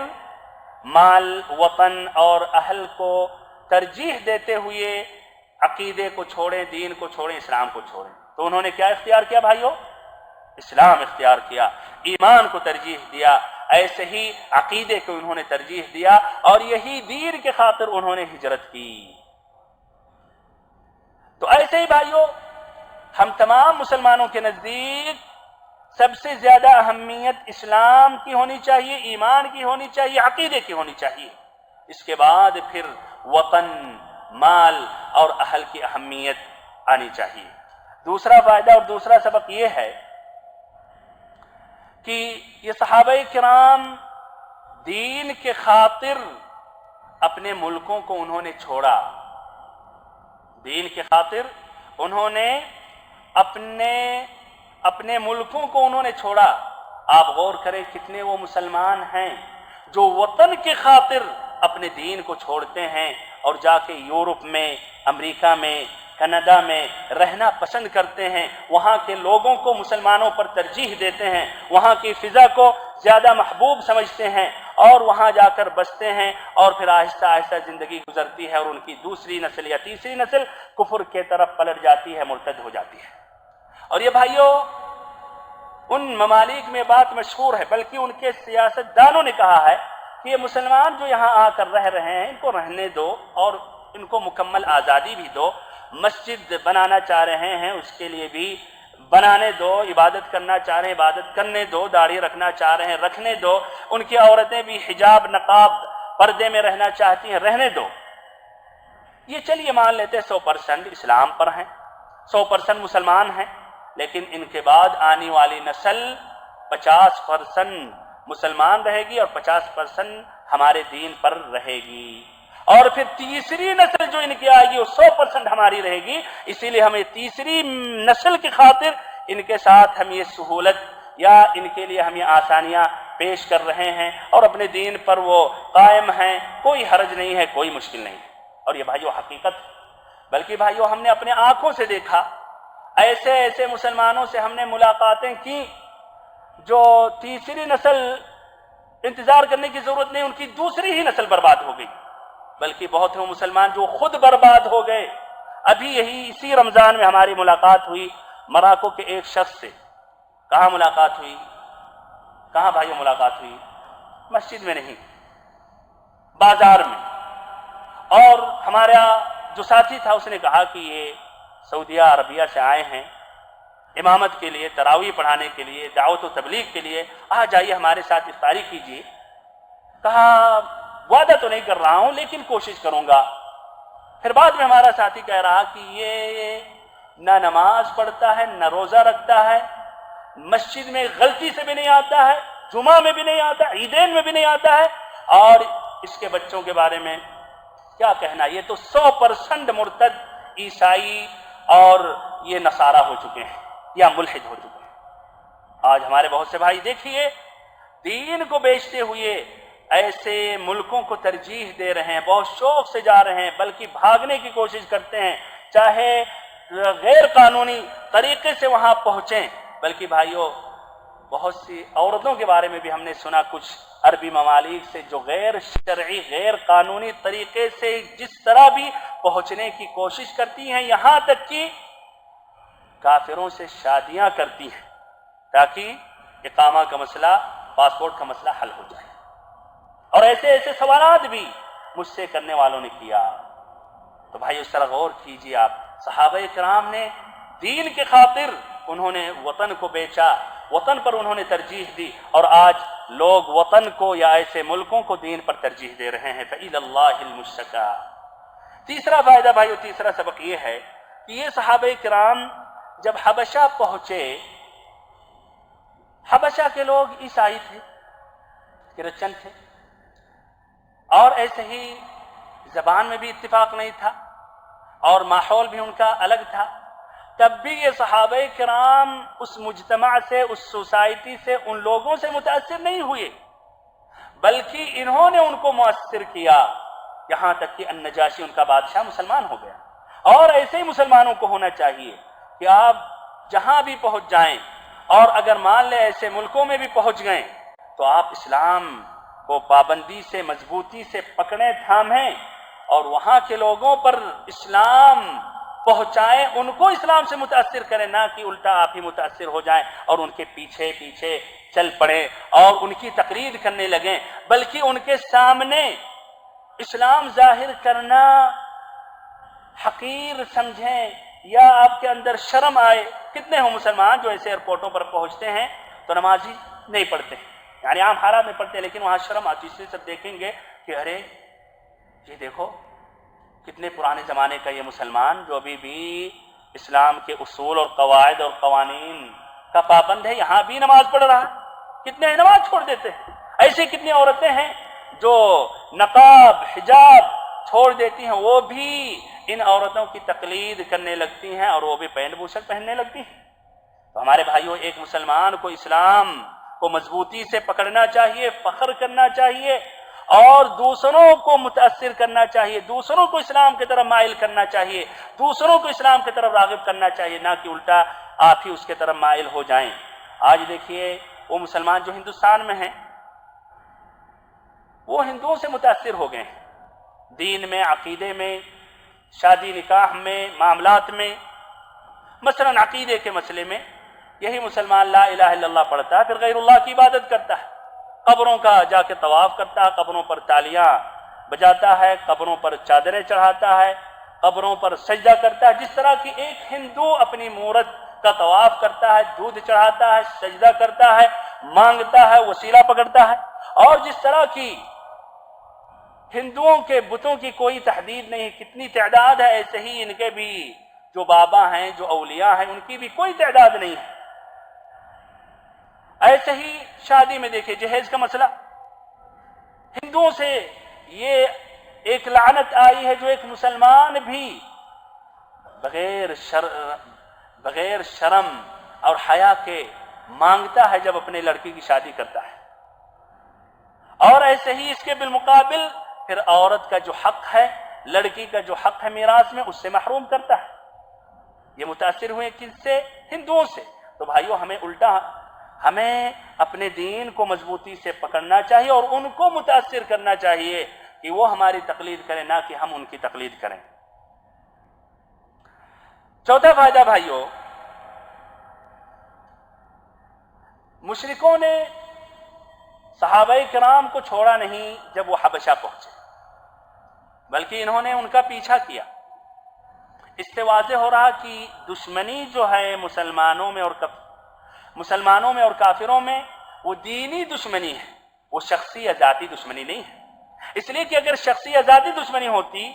مال، وطن اور اہل کو ترجیح دیتے ہوئے عقیدے کو چھوڑیں، دین کو چھوڑیں، اسلام کو چھوڑیں. تو انہوں نے کیا اختیار کیا بھائیو؟ اسلام اختیار کیا، ایمان کو ترجیح دیا، ایسے ہی عقیدے کو انہوں نے ترجیح دیا، اور یہی دین کے خاطر انہوں نے ہجرت کی. تو ایسے ہی بھائیو ہم تمام مسلمانوں کے نزدیک سب سے زیادہ اہمیت اسلام کی ہونی چاہیے، ایمان کی ہونی چاہیے، عقیدے کی ہونی چاہیے. اس کے بعد پھر وطن، مال اور اہل کی اہمیت آنی چاہیے. دوسرا فائدہ اور دوسرا سبق یہ ہے کہ یہ صحابہ کرام دین کے خاطر اپنے ملکوں کو انہوں نے چھوڑا. دین کے خاطر انہوں نے اپنے ملکوں کو انہوں نے چھوڑا. آپ غور کریں کتنے وہ مسلمان ہیں جو وطن کے خاطر اپنے دین کو چھوڑتے ہیں اور جا کے یورپ میں، امریکہ میں، کینیڈا میں رہنا پسند کرتے ہیں، وہاں کے لوگوں کو مسلمانوں پر ترجیح دیتے ہیں، وہاں کی فضا کو زیادہ محبوب سمجھتے ہیں اور وہاں جا کر بستے ہیں، اور پھر آہستہ آہستہ زندگی گزرتی ہے اور ان کی دوسری نسل یا تیسری نسل کفر کے طرف پلٹ جاتی ہے، مرتد ہو جاتی ہے. اور یہ بھائیوں ان ممالک میں بات مشہور ہے، بلکہ ان کے سیاست دانوں نے کہا ہے کہ یہ مسلمان جو یہاں آ کر رہ رہے ہیں ان کو رہنے دو اور ان کو مکمل آزادی بھی دو. مسجد بنانا چاہ رہے ہیں اس کے لیے بھی بنانے دو، عبادت کرنا چاہ رہے ہیں عبادت کرنے دو، داڑھی رکھنا چاہ رہے ہیں رکھنے دو، ان کی عورتیں بھی حجاب، نقاب، پردے میں رہنا چاہتی ہیں رہنے دو. یہ چلیے مان لیتے 100% اسلام پر ہیں، 100% مسلمان ہیں، لیکن ان کے بعد آنے والی نسل 50% مسلمان رہے گی اور 50% ہمارے دین پر رہے گی، اور پھر تیسری نسل جو ان کی آئے گی وہ 100% ہماری رہے گی. اسی لیے ہمیں تیسری نسل کی خاطر ان کے ساتھ ہم یہ سہولت یا ان کے لیے ہم یہ آسانیاں پیش کر رہے ہیں اور اپنے دین پر وہ قائم ہیں. کوئی حرج نہیں ہے، کوئی مشکل نہیں ہے. اور یہ بھائیو حقیقت، بلکہ بھائیو ہم نے اپنے آنکھوں سے دیکھا ایسے ایسے مسلمانوں سے ہم نے ملاقاتیں کی جو تیسری نسل انتظار کرنے کی ضرورت نہیں، ان کی دوسری ہی نسل برباد ہو گئی، بلکہ بہت ہیں مسلمان جو خود برباد ہو گئے۔ ابھی یہی اسی رمضان میں ہماری ملاقات ہوئی مراکو کے ایک شخص سے۔ کہاں ملاقات ہوئی؟ کہاں بھائیوں ملاقات ہوئی؟ مسجد میں نہیں، بازار میں۔ اور ہمارا جو ساتھی تھا اس نے کہا کہ یہ سعودیہ عربیہ سے آئے ہیں امامت کے لیے، تراویح پڑھانے کے لیے، دعوت و تبلیغ کے لیے، آ جائیے ہمارے ساتھ افطاری کیجیے۔ کہا وعدہ تو نہیں کر رہا ہوں لیکن کوشش کروں گا۔ پھر بعد میں ہمارا ساتھی کہہ رہا کہ یہ نہ نماز پڑھتا ہے، نہ روزہ رکھتا ہے، مسجد میں غلطی سے بھی نہیں آتا ہے، جمعہ میں بھی نہیں آتا، عیدین میں بھی نہیں آتا ہے، اور اس کے بچوں کے بارے میں کیا کہنا؟ یہ تو 100% مرتد عیسائی اور یہ نصارہ ہو چکے ہیں یا ملحد ہو چکے ہیں۔ آج ہمارے بہت سے بھائی دیکھیے دین کو بیچتے ہوئے ایسے ملکوں کو ترجیح دے رہے ہیں، بہت شوق سے جا رہے ہیں، بلکہ بھاگنے کی کوشش کرتے ہیں، چاہے غیر قانونی طریقے سے وہاں پہنچیں۔ بلکہ بھائیوں بہت سی عورتوں کے بارے میں بھی ہم نے سنا کچھ عربی ممالک سے جو غیر شرعی غیر قانونی طریقے سے جس طرح بھی پہنچنے کی کوشش کرتی ہیں، یہاں تک کہ کافروں سے شادیاں کرتی ہیں تاکہ اقامہ کا مسئلہ، پاسپورٹ کا مسئلہ حل ہو جائے۔ اور ایسے ایسے سوالات بھی مجھ سے کرنے والوں نے کیا۔ تو بھائی اس طرح غور کیجیے آپ، صحابہ کرام نے دین کے خاطر انہوں نے وطن کو بیچا، وطن پر انہوں نے ترجیح دی، اور آج لوگ وطن کو یا ایسے ملکوں کو دین پر ترجیح دے رہے ہیں۔ فَإِلَى اللَّهِ الْمُشْتَكَى۔ تیسرا فائدہ بھائیو، تیسرا سبق یہ ہے کہ یہ صحابہ کرام جب حبشہ پہنچے، حبشہ کے لوگ عیسائی تھے، کرسچن تھے، اور ایسے ہی زبان میں بھی اتفاق نہیں تھا اور ماحول بھی ان کا الگ تھا۔ تب بھی یہ صحابہ کرام اس مجتمع سے، اس سوسائٹی سے، ان لوگوں سے متاثر نہیں ہوئے، بلکہ انہوں نے ان کو مؤثر کیا، یہاں تک کہ النجاشی ان کا بادشاہ مسلمان ہو گیا۔ اور ایسے ہی مسلمانوں کو ہونا چاہیے کہ آپ جہاں بھی پہنچ جائیں، اور اگر مان لیں ایسے ملکوں میں بھی پہنچ گئے تو آپ اسلام کو پابندی سے، مضبوطی سے پکڑیں، تھامیں، اور وہاں کے لوگوں پر اسلام پہنچائیں، ان کو اسلام سے متاثر کریں، نہ کہ الٹا آپ ہی متاثر ہو جائیں اور ان کے پیچھے پیچھے چل پڑیں اور ان کی تقلید کرنے لگیں، بلکہ ان کے سامنے اسلام ظاہر کرنا حقیر سمجھیں یا آپ کے اندر شرم آئے۔ کتنے ہوں مسلمان جو ایسے ایئرپورٹوں پر پہنچتے ہیں تو نماز ہی نہیں پڑھتے، یعنی عام حالات میں پڑھتے ہیں، لیکن وہاں شرم آتی، اس لیے سب دیکھیں گے کہ ارے یہ دیکھو کتنے پرانے زمانے کا یہ مسلمان جو ابھی بھی اسلام کے اصول اور قواعد اور قوانین کا پابند ہے، یہاں بھی نماز پڑھ رہا ہے۔ کتنے نماز چھوڑ دیتے ہیں۔ ایسی کتنی عورتیں ہیں جو نقاب، حجاب چھوڑ دیتی ہیں، وہ بھی ان عورتوں کی تقلید کرنے لگتی ہیں اور وہ بھی پینٹ بوشٹ پہننے لگتی ہیں۔ تو ہمارے بھائیوں، ایک مسلمان کو اسلام کو مضبوطی سے پکڑنا چاہیے، فخر کرنا چاہیے، اور دوسروں کو متاثر کرنا چاہیے، دوسروں کو اسلام کی طرف مائل کرنا چاہیے، دوسروں کو اسلام کی طرف راغب کرنا چاہیے، نہ کہ الٹا آپ ہی اس کی طرف مائل ہو جائیں۔ آج دیکھیے وہ مسلمان جو ہندوستان میں ہیں وہ ہندوؤں سے متاثر ہو گئے ہیں، دین میں، عقیدے میں، شادی نکاح میں، معاملات میں۔ مثلا عقیدے کے مسئلے میں یہی مسلمان لا الہ الا اللہ پڑھتا ہے، پھر غیر اللہ کی عبادت کرتا ہے، قبروں کا جا کے طواف کرتا ہے، قبروں پر تالیاں بجاتا ہے، قبروں پر چادریں چڑھاتا ہے، قبروں پر سجدہ کرتا ہے، جس طرح کہ ایک ہندو اپنی مورت کا طواف کرتا ہے، دودھ چڑھاتا ہے، سجدہ کرتا ہے، مانگتا ہے، وسیلہ پکڑتا ہے، اور جس طرح کی ہندوؤں کے بتوں کی کوئی تحدید نہیں، کتنی تعداد ہے، ایسے ہی ان کے بھی جو بابا ہیں، جو اولیاء ہیں، ان کی بھی کوئی تعداد نہیں ہے۔ ایسے ہی شادی میں دیکھیں جہیز کا مسئلہ، ہندوؤں سے یہ ایک لعنت آئی ہے جو ایک مسلمان بھی بغیر شرم اور حیا کے مانگتا ہے جب اپنے لڑکی کی شادی کرتا ہے، اور ایسے ہی اس کے بالمقابل پھر عورت کا جو حق ہے، لڑکی کا جو حق ہے میراث میں، اس سے محروم کرتا ہے۔ یہ متاثر ہوئے کن سے؟ ہندوؤں سے۔ تو بھائیوں ہمیں الٹا، ہمیں اپنے دین کو مضبوطی سے پکڑنا چاہیے اور ان کو متاثر کرنا چاہیے کہ وہ ہماری تقلید کریں، نہ کہ ہم ان کی تقلید کریں۔ چوتھا فائدہ بھائیوں، مشرکوں نے صحابہ کرام کو چھوڑا نہیں جب وہ حبشہ پہنچے، بلکہ انہوں نے ان کا پیچھا کیا۔ اس سے واضح ہو رہا کہ دشمنی جو ہے مسلمانوں میں اور کافروں میں، وہ دینی دشمنی ہے، وہ شخصی یا ذاتی دشمنی نہیں ہے۔ اس لیے کہ اگر شخصی یا ذاتی دشمنی ہوتی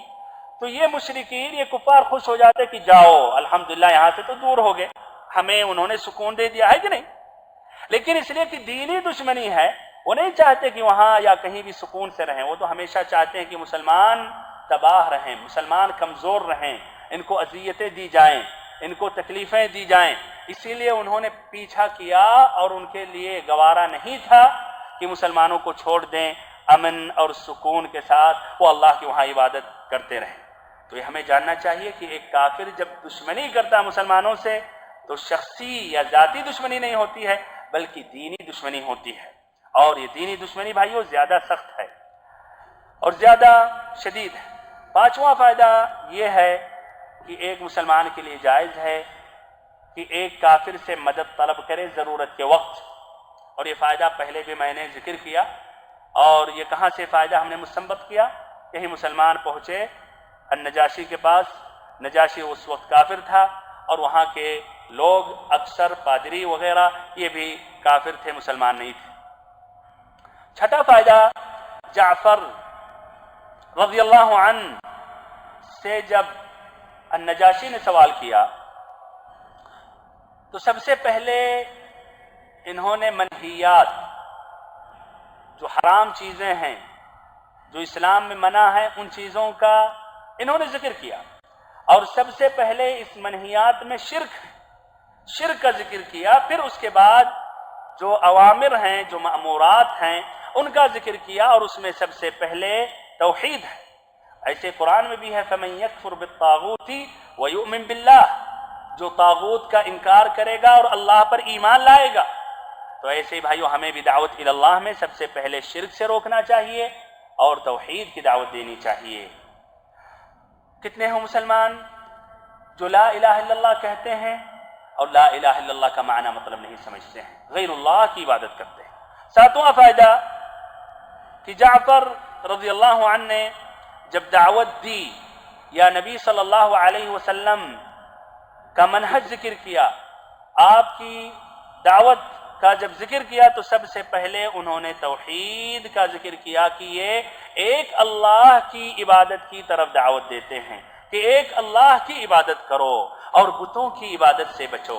تو یہ مشرکین، یہ کفار خوش ہو جاتے کہ جاؤ الحمدللہ یہاں سے تو دور ہو گئے، ہمیں انہوں نے سکون دے دیا ہے کہ نہیں۔ لیکن اس لیے کہ دینی دشمنی ہے، وہ نہیں چاہتے کہ وہاں یا کہیں بھی سکون سے رہیں، وہ تو ہمیشہ چاہتے ہیں کہ مسلمان تباہ رہیں، مسلمان کمزور رہیں، ان کو اذیتیں دی جائیں، ان کو تکلیفیں دی جائیں۔ اسی لیے انہوں نے پیچھا کیا اور ان کے لیے گوارا نہیں تھا کہ مسلمانوں کو چھوڑ دیں امن اور سکون کے ساتھ وہ اللہ کی وہاں عبادت کرتے رہیں۔ تو یہ ہمیں جاننا چاہیے کہ ایک کافر جب دشمنی کرتا ہے مسلمانوں سے تو شخصی یا ذاتی دشمنی نہیں ہوتی ہے بلکہ دینی دشمنی ہوتی ہے، اور یہ دینی دشمنی بھائیوں زیادہ سخت ہے اور زیادہ شدید ہے۔ پانچواں فائدہ یہ ہے کہ ایک مسلمان کے لیے جائز ہے کہ ایک کافر سے مدد طلب کرے ضرورت کے وقت، اور یہ فائدہ پہلے بھی میں نے ذکر کیا۔ اور یہ کہاں سے فائدہ ہم نے مستنبط کیا؟ یہی مسلمان پہنچے النجاشی کے پاس، نجاشی اس وقت کافر تھا اور وہاں کے لوگ اکثر پادری وغیرہ یہ بھی کافر تھے، مسلمان نہیں تھے۔ چھٹا فائدہ، جعفر رضی اللہ عنہ سے جب النجاشی نے سوال کیا تو سب سے پہلے انہوں نے منہیات، جو حرام چیزیں ہیں جو اسلام میں منع ہے، ان چیزوں کا انہوں نے ذکر کیا، اور سب سے پہلے اس منہیات میں شرک کا ذکر کیا، پھر اس کے بعد جو اوامر ہیں، جو مأمورات ہیں، ان کا ذکر کیا، اور اس میں سب سے پہلے توحید ہے۔ ایسے قرآن میں بھی ہے فَمَن يَكْفُرْ بِالطَّاغُوتِ وَيُؤْمِن بِاللَّهِ، جو طاغوت کا انکار کرے گا اور اللہ پر ایمان لائے گا۔ تو ایسے ہی بھائیو ہمیں بھی دعوت اللہ میں سب سے پہلے شرک سے روکنا چاہیے اور توحید کی دعوت دینی چاہیے۔ کتنے ہیں مسلمان جو لا الہ الا اللہ کہتے ہیں اور لا الہ الا اللہ کا معنی مطلب نہیں سمجھتے ہیں، غیر اللہ کی عبادت کرتے ہیں۔ ساتواں فائدہ کہ جعفر رضی اللہ عنہ نے جب دعوت دی یا نبی صلی اللہ علیہ وسلم کا منہج ذکر کیا، آپ کی دعوت کا جب ذکر کیا تو سب سے پہلے انہوں نے توحید کا ذکر کیا کہ یہ ایک اللہ کی عبادت کی طرف دعوت دیتے ہیں کہ ایک اللہ کی عبادت کرو اور بتوں کی عبادت سے بچو۔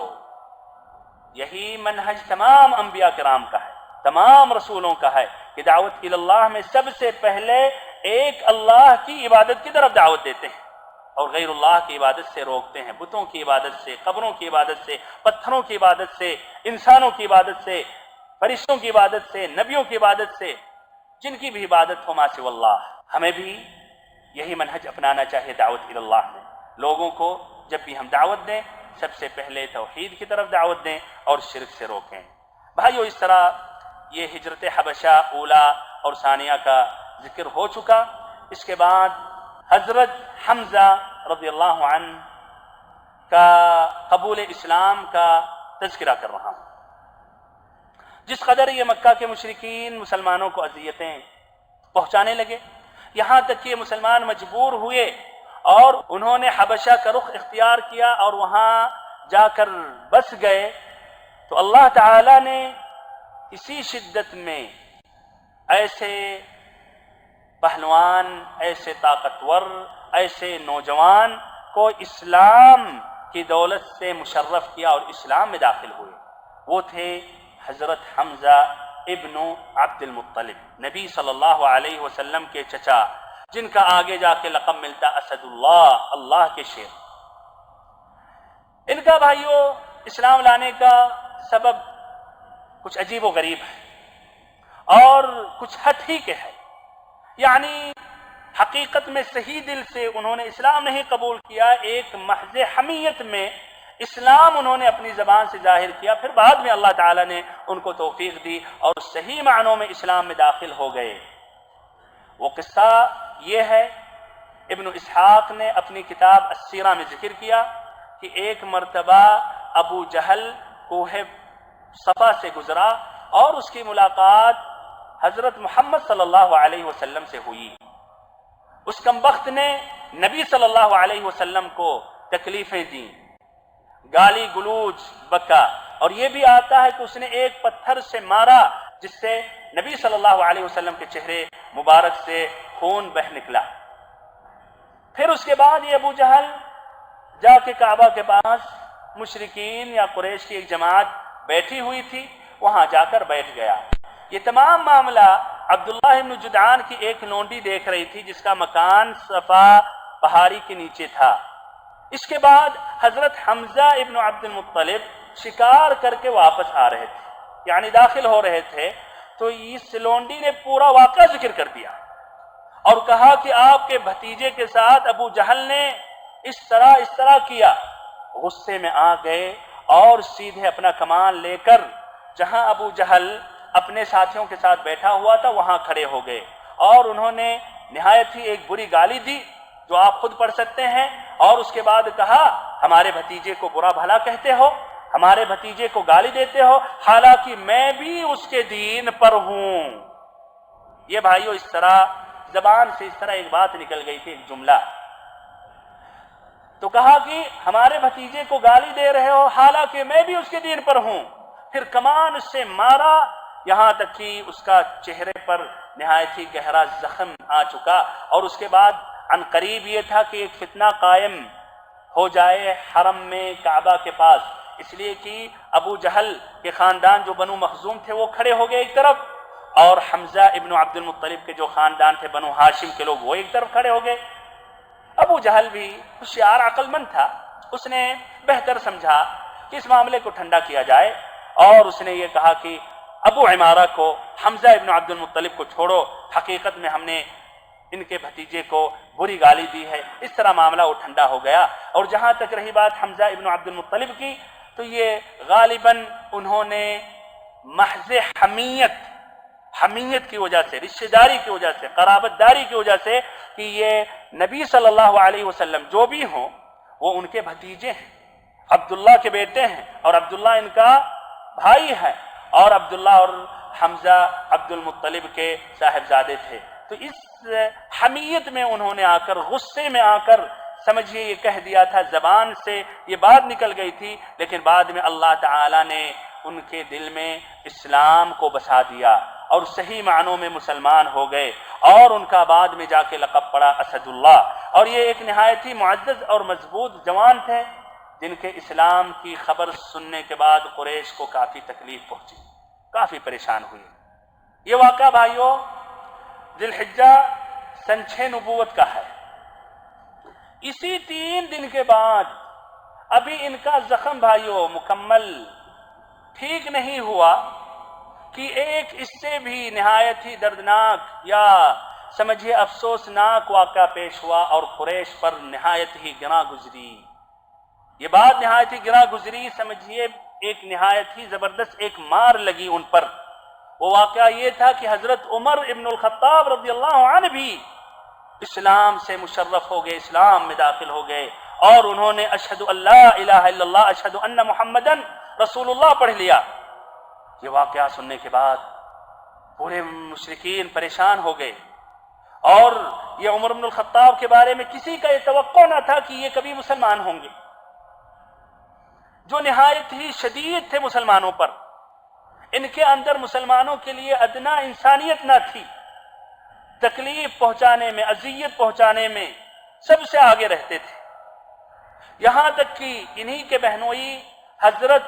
یہی منہج تمام انبیاء کرام کا ہے، تمام رسولوں کا ہے کہ دعوت اللہ میں سب سے پہلے ایک اللہ کی عبادت کی طرف دعوت دیتے ہیں اور غیر اللہ کی عبادت سے روکتے ہیں، بتوں کی عبادت سے، قبروں کی عبادت سے، پتھروں کی عبادت سے، انسانوں کی عبادت سے، فرشتوں کی عبادت سے، نبیوں کی عبادت سے، جن کی بھی عبادت ہو ما سوی اللہ۔ ہمیں بھی یہی منہج اپنانا چاہیے دعوت اللہ میں۔ لوگوں کو جب بھی ہم دعوت دیں سب سے پہلے توحید کی طرف دعوت دیں اور شرک سے روکیں۔ بھائیو اس طرح یہ ہجرت حبشہ اولا اور ثانیہ کا ذکر ہو چکا۔ اس کے بعد حضرت حمزہ رضی اللہ عنہ کا قبول اسلام کا تذکرہ کر رہا ہوں۔ جس قدر یہ مکہ کے مشرکین مسلمانوں کو اذیتیں پہنچانے لگے، یہاں تک کہ مسلمان مجبور ہوئے اور انہوں نے حبشہ کا رخ اختیار کیا اور وہاں جا کر بس گئے، تو اللہ تعالی نے اسی شدت میں ایسے پہلوان، ایسے طاقتور، ایسے نوجوان کو اسلام کی دولت سے مشرف کیا اور اسلام میں داخل ہوئے۔ وہ تھے حضرت حمزہ ابن عبد المطلب، نبی صلی اللہ علیہ وسلم کے چچا، جن کا آگے جا کے لقب ملتا اسد اللہ، اللہ کے شیر۔ ان کا بھائیوں اسلام لانے کا سبب کچھ عجیب و غریب ہے اور کچھ ہٹ ہی کے ہے، یعنی حقیقت میں صحیح دل سے انہوں نے اسلام نہیں قبول کیا، ایک محض حمیت میں اسلام انہوں نے اپنی زبان سے ظاہر کیا، پھر بعد میں اللہ تعالیٰ نے ان کو توفیق دی اور صحیح معنوں میں اسلام میں داخل ہو گئے۔ وہ قصہ یہ ہے، ابن اسحاق نے اپنی کتاب السیرہ میں ذکر کیا کہ ایک مرتبہ ابو جہل کوہ صفا سے گزرا اور اس کی ملاقات حضرت محمد صلی اللہ علیہ وسلم سے ہوئی۔ اس کمبخت نے نبی صلی اللہ علیہ وسلم کو تکلیفیں دیں، گالی گلوچ بکا، اور یہ بھی آتا ہے کہ اس نے ایک پتھر سے مارا جس سے نبی صلی اللہ علیہ وسلم کے چہرے مبارک سے خون بہ نکلا۔ پھر اس کے بعد یہ ابو جہل جا کے کعبہ کے پاس مشرکین یا قریش کی ایک جماعت بیٹھی ہوئی تھی، وہاں جا کر بیٹھ گیا۔ یہ تمام معاملہ عبداللہ ابن جدعان کی ایک لونڈی دیکھ رہی تھی جس کا مکان صفا پہاڑی کے نیچے تھا۔ اس کے بعد حضرت حمزہ ابن عبد المطلب شکار کر کے واپس آ رہے تھے، یعنی داخل ہو رہے تھے، تو اس لونڈی نے پورا واقعہ ذکر کر دیا اور کہا کہ آپ کے بھتیجے کے ساتھ ابو جہل نے اس طرح کیا۔ غصے میں آ گئے اور سیدھے اپنا کمان لے کر جہاں ابو جہل اپنے ساتھیوں کے ساتھ بیٹھا ہوا تھا وہاں کھڑے ہو گئے، اور انہوں نے نہایت ہی ایک بری گالی دی جو آپ خود پڑھ سکتے ہیں، اور اس کے بعد کہا ہمارے بھتیجے کو برا بھلا کہتے ہو، ہمارے بھتیجے کو گالی دیتے ہو، حالانکہ میں بھی اس کے دین پر ہوں۔ یہ بھائیو اس طرح زبان سے اس طرح ایک بات نکل گئی تھی، ایک جملہ، تو کہا کہ ہمارے بھتیجے کو گالی دے رہے ہو حالانکہ میں بھی اس کے دین پر ہوں۔ پھر کمان اس سے مارا یہاں تک کہ اس کا چہرے پر نہایت ہی گہرا زخم آ چکا، اور اس کے بعد عن قریب یہ تھا کہ ایک فتنہ قائم ہو جائے حرم میں کعبہ کے پاس، اس لیے کہ ابو جہل کے خاندان جو بنو مخزوم تھے وہ کھڑے ہو گئے ایک طرف، اور حمزہ ابن عبد المطلب کے جو خاندان تھے بنو ہاشم کے لوگ وہ ایک طرف کھڑے ہو گئے۔ ابو جہل بھی ہوشیار عقل مند تھا، اس نے بہتر سمجھا کہ اس معاملے کو ٹھنڈا کیا جائے، اور اس نے یہ کہا کہ ابو عمارہ کو، حمزہ ابن عبد المطلب کو چھوڑو، حقیقت میں ہم نے ان کے بھتیجے کو بری گالی دی ہے۔ اس طرح معاملہ وہ ٹھنڈا ہو گیا۔ اور جہاں تک رہی بات حمزہ ابن عبد المطلب کی، تو یہ غالباً انہوں نے محض حمیت کی وجہ سے، رشتہ داری کی وجہ سے، قرابت داری کی وجہ سے، کہ یہ نبی صلی اللہ علیہ وسلم جو بھی ہوں وہ ان کے بھتیجے ہیں، عبداللہ کے بیٹے ہیں، اور عبداللہ ان کا بھائی ہے، اور عبداللہ اور حمزہ عبد المطلب کے صاحبزادے تھے۔ تو اس حمیت میں انہوں نے آ کر، غصے میں آ کر، سمجھیے یہ کہہ دیا تھا، زبان سے یہ بات نکل گئی تھی، لیکن بعد میں اللہ تعالیٰ نے ان کے دل میں اسلام کو بسا دیا اور صحیح معنوں میں مسلمان ہو گئے، اور ان کا بعد میں جا کے لقب پڑا اسد اللہ۔ اور یہ ایک نہایت ہی معزز اور مضبوط جوان تھے جن کے اسلام کی خبر سننے کے بعد قریش کو کافی تکلیف پہنچی، کافی پریشان ہوئی۔ یہ واقعہ بھائیو ذی الحجہ سن 6 نبوت کا ہے۔ اسی 3 دن کے بعد ابھی ان کا زخم بھائیو مکمل ٹھیک نہیں ہوا کہ ایک اس سے بھی نہایت ہی دردناک یا سمجھیے افسوسناک واقعہ پیش ہوا، اور قریش پر نہایت ہی گراں گزری۔ یہ بات نہایت ہی گراں گزری، سمجھیے ایک نہایت ہی زبردست ایک مار لگی ان پر۔ وہ واقعہ یہ تھا کہ حضرت عمر ابن الخطاب رضی اللہ عنہ بھی اسلام سے مشرف ہو گئے، اسلام میں داخل ہو گئے، اور انہوں نے اشہد ان لا الہ الا اللہ اشہد ان محمدن رسول اللہ پڑھ لیا۔ یہ واقعہ سننے کے بعد پورے مشرکین پریشان ہو گئے، اور یہ عمر بن الخطاب کے بارے میں کسی کا یہ توقع نہ تھا کہ یہ کبھی مسلمان ہوں گے، جو نہایت ہی شدید تھے مسلمانوں پر۔ ان کے اندر مسلمانوں کے لیے ادنا انسانیت نہ تھی، تکلیف پہنچانے میں، اذیت پہنچانے میں سب سے آگے رہتے تھے، یہاں تک کہ انہی کے بہنوئی حضرت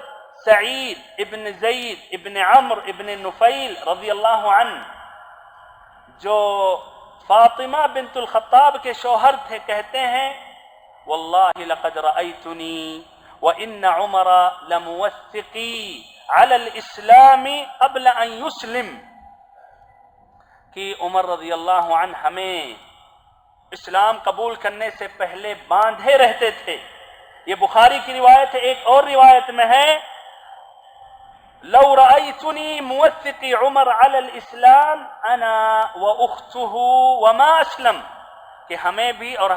سعید ابن زید ابن عمر ابن نفیل رضی اللہ عنہ جو فاطمہ بنت الخطاب کے شوہر تھے، کہتے ہیں واللہ لقد رأیتنی وإن عمر لموثقی علی الاسلام قبل ان یسلم، کہ عمر رضی اللہ عنہ ہمیں اسلام قبول کرنے سے پہلے باندھے رہتے تھے یہ بخاری کی روایت ہے. ایک اور روایت میں ہے لو رأيتني موثق عمر على الاسلام انا واخته وما اسلم، کہ ہمیں بھی اور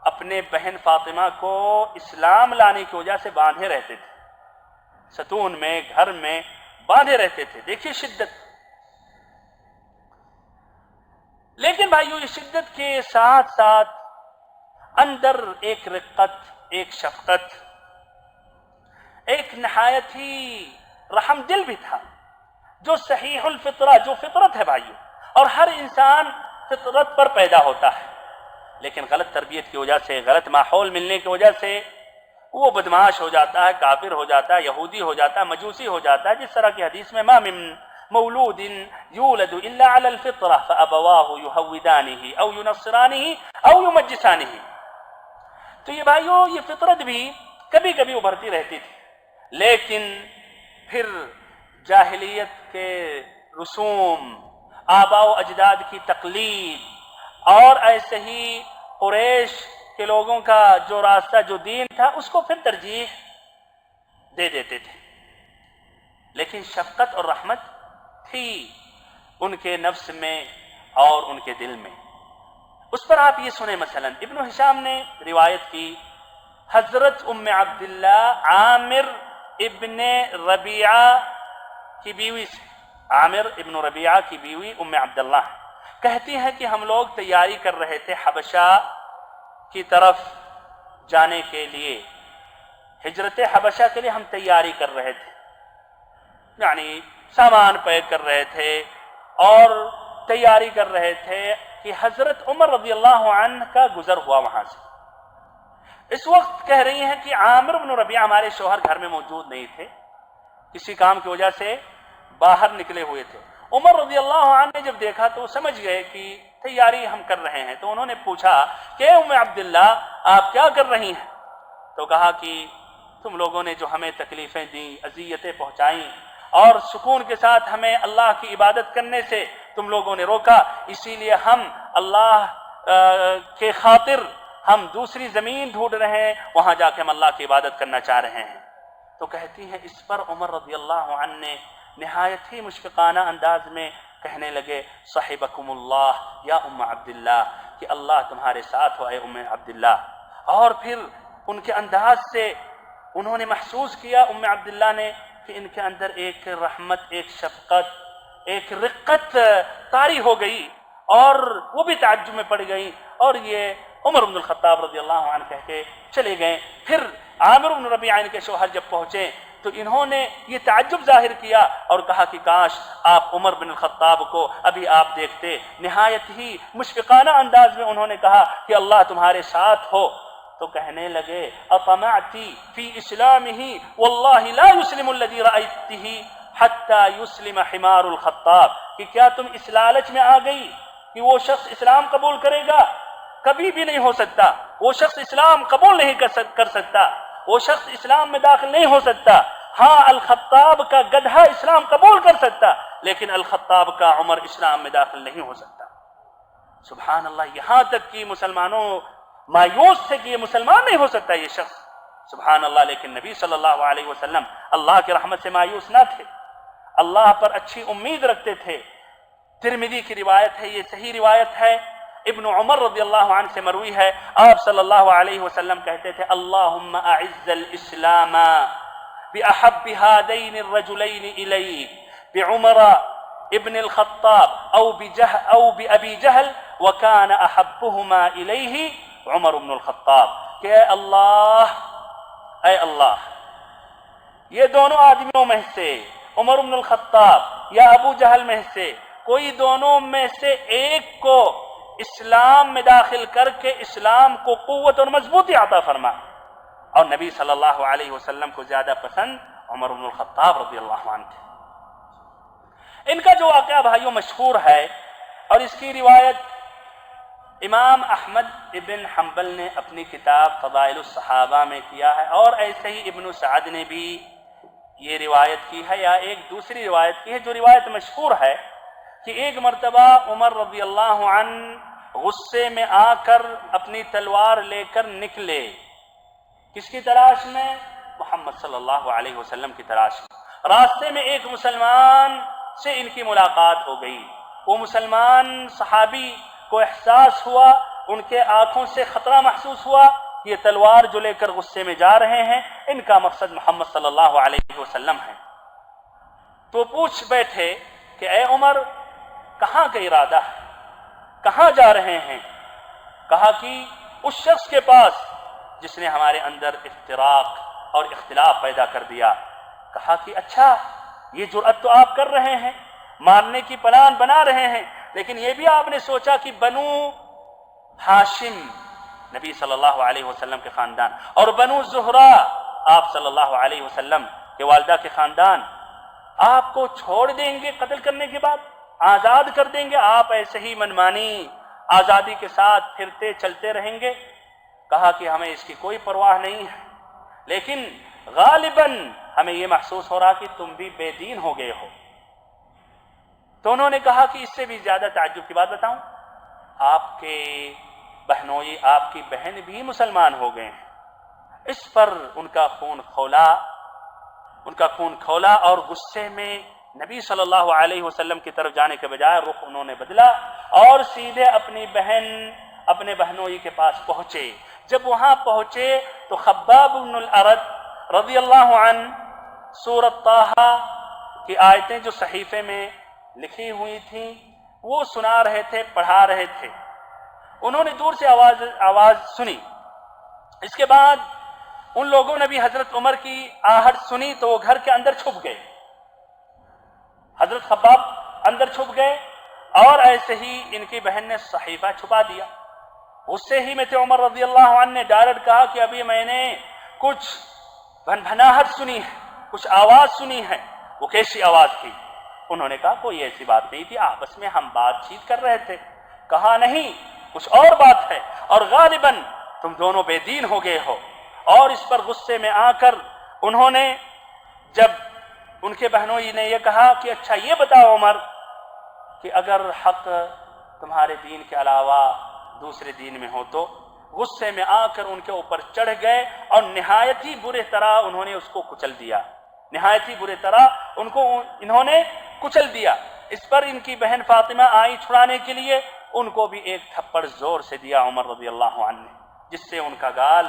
اپنے بہن فاطمہ کو اسلام لانے کی وجہ سے باندھے رہتے تھے، ستون میں گھر میں باندھے رہتے تھے. دیکھیے شدت. لیکن بھائیو یہ شدت کے ساتھ ساتھ اندر ایک رقت، ایک شفقت، ایک نہایت ہی رحم دل بھی تھا، جو صحیح الفطرہ، جو فطرت ہے بھائیو. اور ہر انسان فطرت پر پیدا ہوتا ہے، لیکن غلط تربیت کی وجہ سے، غلط ماحول ملنے کی وجہ سے وہ بدمعاش ہو جاتا ہے، کافر ہو جاتا ہے، یہودی ہو جاتا ہے، مجوسی ہو جاتا ہے. جس طرح کی حدیث میں ما من مولود یولد الا علی الفطرہ فابواہ یہودانہ او ینصرانہ او یمجسانہ. تو یہ بھائیو یہ فطرت بھی کبھی کبھی ابھرتی رہتی تھی، لیکن پھر جاہلیت کے رسوم، آباء و اجداد کی تقلید اور ایسے ہی قریش کے لوگوں کا جو راستہ، جو دین تھا، اس کو پھر ترجیح دے دیتے تھے. لیکن شفقت اور رحمت تھی ان کے نفس میں اور ان کے دل میں. اس پر آپ یہ سنیں، مثلا ابن ہشام نے روایت کی حضرت ام عبداللہ عامر ابن ربیعہ کی بیوی سے. عامر ابن ربیعہ کی بیوی ام عبداللہ کہتی ہے کہ ہم لوگ تیاری کر رہے تھے حبشہ کی طرف جانے کے لیے، ہجرت حبشہ کے لیے ہم تیاری کر رہے تھے، یعنی سامان پیک کر رہے تھے اور تیاری کر رہے تھے کہ حضرت عمر رضی اللہ عنہ کا گزر ہوا وہاں سے. اس وقت کہہ رہی ہیں کہ عامر بن ربیعہ ہمارے شوہر گھر میں موجود نہیں تھے، کسی کام کی وجہ سے باہر نکلے ہوئے تھے. عمر رضی اللہ عنہ نے جب دیکھا تو وہ سمجھ گئے کہ تیاری ہم کر رہے ہیں، تو انہوں نے پوچھا کہ ام عبداللہ آپ کیا کر رہی ہیں؟ تو کہا کہ تم لوگوں نے جو ہمیں تکلیفیں دیں، اذیتیں پہنچائیں اور سکون کے ساتھ ہمیں اللہ کی عبادت کرنے سے تم لوگوں نے روکا، اسی لیے ہم اللہ کے خاطر ہم دوسری زمین ڈھونڈ رہے ہیں، وہاں جا کے ہم اللہ کی عبادت کرنا چاہ رہے ہیں. تو کہتی ہیں اس پر عمر رضی اللہ عنہ نے نہایت ہی مشفقانہ انداز میں کہنے لگے صحبکم اللہ یا ام عبداللہ، کہ اللہ تمہارے ساتھ ہو اے ام عبداللہ. اور پھر ان کے انداز سے انہوں نے محسوس کیا، ام عبداللہ نے، کہ ان کے اندر ایک رحمت، ایک شفقت، ایک رقت طاری ہو گئی اور وہ بھی تعجب میں پڑ گئی. اور یہ عمر بن الخطاب رضی اللہ عنہ کہہ کے چلے گئے. پھر عامر بن ربیعہ ان کے شوہر جب پہنچے تو انہوں نے یہ تعجب ظاہر کیا اور کہا کہ کاش آپ عمر بن الخطاب کو ابھی آپ دیکھتے. نہایت ہی مشفقانہ انداز میں انہوں نے کہا کہ اللہ تمہارے ساتھ ہو. تو کہنے لگے اطمعتی فی اسلامہ واللہ لا یسلم الذی رأیتہ حتی یسلم حمار الخطاب، کہ کیا تم اس لالچ میں آ گئی کہ وہ شخص اسلام قبول کرے گا؟ کبھی بھی نہیں ہو سکتا. وہ شخص اسلام قبول نہیں کر سکتا، وہ شخص اسلام میں داخل نہیں ہو سکتا. ہاں الخطاب کا گدھا اسلام قبول کر سکتا، لیکن الخطاب کا عمر اسلام میں داخل نہیں ہو سکتا. سبحان اللہ. یہاں تک کہ مسلمانوں مایوس تھے کہ یہ مسلمان نہیں ہو سکتا یہ شخص. سبحان اللہ. لیکن نبی صلی اللہ علیہ وسلم اللہ کی رحمت سے مایوس نہ تھے، اللہ پر اچھی امید رکھتے تھے. ترمذی کی روایت ہے، یہ صحیح روایت ہے، ابن عمر رضی اللہ عنہ سے مروی ہے. آپ صلی اللہ علیہ وسلم کہتے تھے اللہم اعز الاسلام بأحب هذین الرجلین الیک بعمر ابن الخطاب او بأبی جہل وکان احبهما الیہ عمر بن الخطاب، کہ اے اللہ یہ دونوں آدمیوں میں سے عمر بن الخطاب یا ابو جہل میں سے کوئی دونوں میں سے ایک کو اسلام میں داخل کر کے اسلام کو قوت اور مضبوطی عطا فرما. اور نبی صلی اللہ علیہ وسلم کو زیادہ پسند عمر بن الخطاب رضی اللہ عنہ تھے. ان کا جو واقعہ بھائیوں مشہور ہے اور اس کی روایت امام احمد ابن حنبل نے اپنی کتاب فضائل الصحابہ میں کیا ہے، اور ایسے ہی ابن سعد نے بھی یہ روایت کی ہے، یا ایک دوسری روایت کی ہے جو روایت مشہور ہے کہ ایک مرتبہ عمر رضی اللہ عنہ غصے میں آ کر اپنی تلوار لے کر نکلے کس کی تلاش میں؟ محمد صلی اللہ علیہ وسلم کی تلاش میں۔ راستے میں ایک مسلمان سے ان کی ملاقات ہو گئی۔ وہ مسلمان صحابی کو احساس ہوا، ان کے آنکھوں سے خطرہ محسوس ہوا، یہ تلوار جو لے کر غصے میں جا رہے ہیں ان کا مقصد محمد صلی اللہ علیہ وسلم ہے۔ تو پوچھ بیٹھے کہ اے عمر، کہاں کا ارادہ ہے، کہاں جا رہے ہیں؟ کہا کہ اس شخص کے پاس جس نے ہمارے اندر افتراق اور اختلاف پیدا کر دیا۔ کہا کہ اچھا، یہ جرأت تو آپ کر رہے ہیں، مارنے کی پلان بنا رہے ہیں، لیکن یہ بھی آپ نے سوچا کہ بنو ہاشم نبی صلی اللہ علیہ وسلم کے خاندان اور بنو زہرہ آپ صلی اللہ علیہ وسلم کے والدہ کے خاندان آپ کو چھوڑ دیں گے قتل کرنے کے بعد، آزاد کر دیں گے، آپ ایسے ہی منمانی آزادی کے ساتھ پھرتے چلتے رہیں گے؟ کہا کہ ہمیں اس کی کوئی پرواہ نہیں ہے، لیکن غالباً ہمیں یہ محسوس ہو رہا کہ تم بھی بے دین ہو گئے ہو۔ تو انہوں نے کہا کہ اس سے بھی زیادہ تعجب کی بات بتاؤں، آپ کے بہنوئی، آپ کی بہن بھی مسلمان ہو گئے ہیں۔ اس پر ان کا خون کھولا اور غصے میں نبی صلی اللہ علیہ وسلم کی طرف جانے کے بجائے رخ انہوں نے بدلا اور سیدھے اپنے بہنوئی کے پاس پہنچے۔ جب وہاں پہنچے تو خباب بن الارت رضی اللہ عنہ سورۃ طٰہٰ کی آیتیں جو صحیفے میں لکھی ہوئی تھیں وہ سنا رہے تھے، پڑھا رہے تھے۔ انہوں نے دور سے آواز سنی۔ اس کے بعد ان لوگوں نے بھی حضرت عمر کی آہٹ سنی تو وہ گھر کے اندر چھپ گئے۔ حضرت خباب اندر چھپ گئے اور ایسے ہی ان کی بہن نے صحیفہ چھپا دیا۔ غصے ہی میں تھے عمر رضی اللہ عنہ نے ڈائریکٹ کہا کہ ابھی میں نے کچھ بھنبھناہٹ سنی ہے، کچھ آواز سنی ہے۔ وہ کیسی آواز تھی؟ انہوں نے کہا کوئی ایسی بات نہیں تھی، آپس میں ہم بات چیت کر رہے تھے۔ کہا نہیں، کچھ اور بات ہے، اور غالباً تم دونوں بے دین ہو گئے ہو۔ اور اس پر غصے میں آ کر انہوں نے، جب ان کے بہنوئی نے یہ کہا کہ اچھا یہ بتاؤ عمر کہ اگر حق تمہارے دین کے علاوہ دوسرے دین میں ہو تو، غصے میں آ کر ان کے اوپر چڑھ گئے اور نہایت ہی برے طرح انہوں نے اس کو کچل دیا، نہایت ہی برے طرح انہوں نے کچل دیا۔ اس پر ان کی بہن فاطمہ آئی چھڑانے کے لیے، ان کو بھی ایک تھپڑ زور سے دیا عمر رضی اللہ عنہ نے، جس سے ان کا گال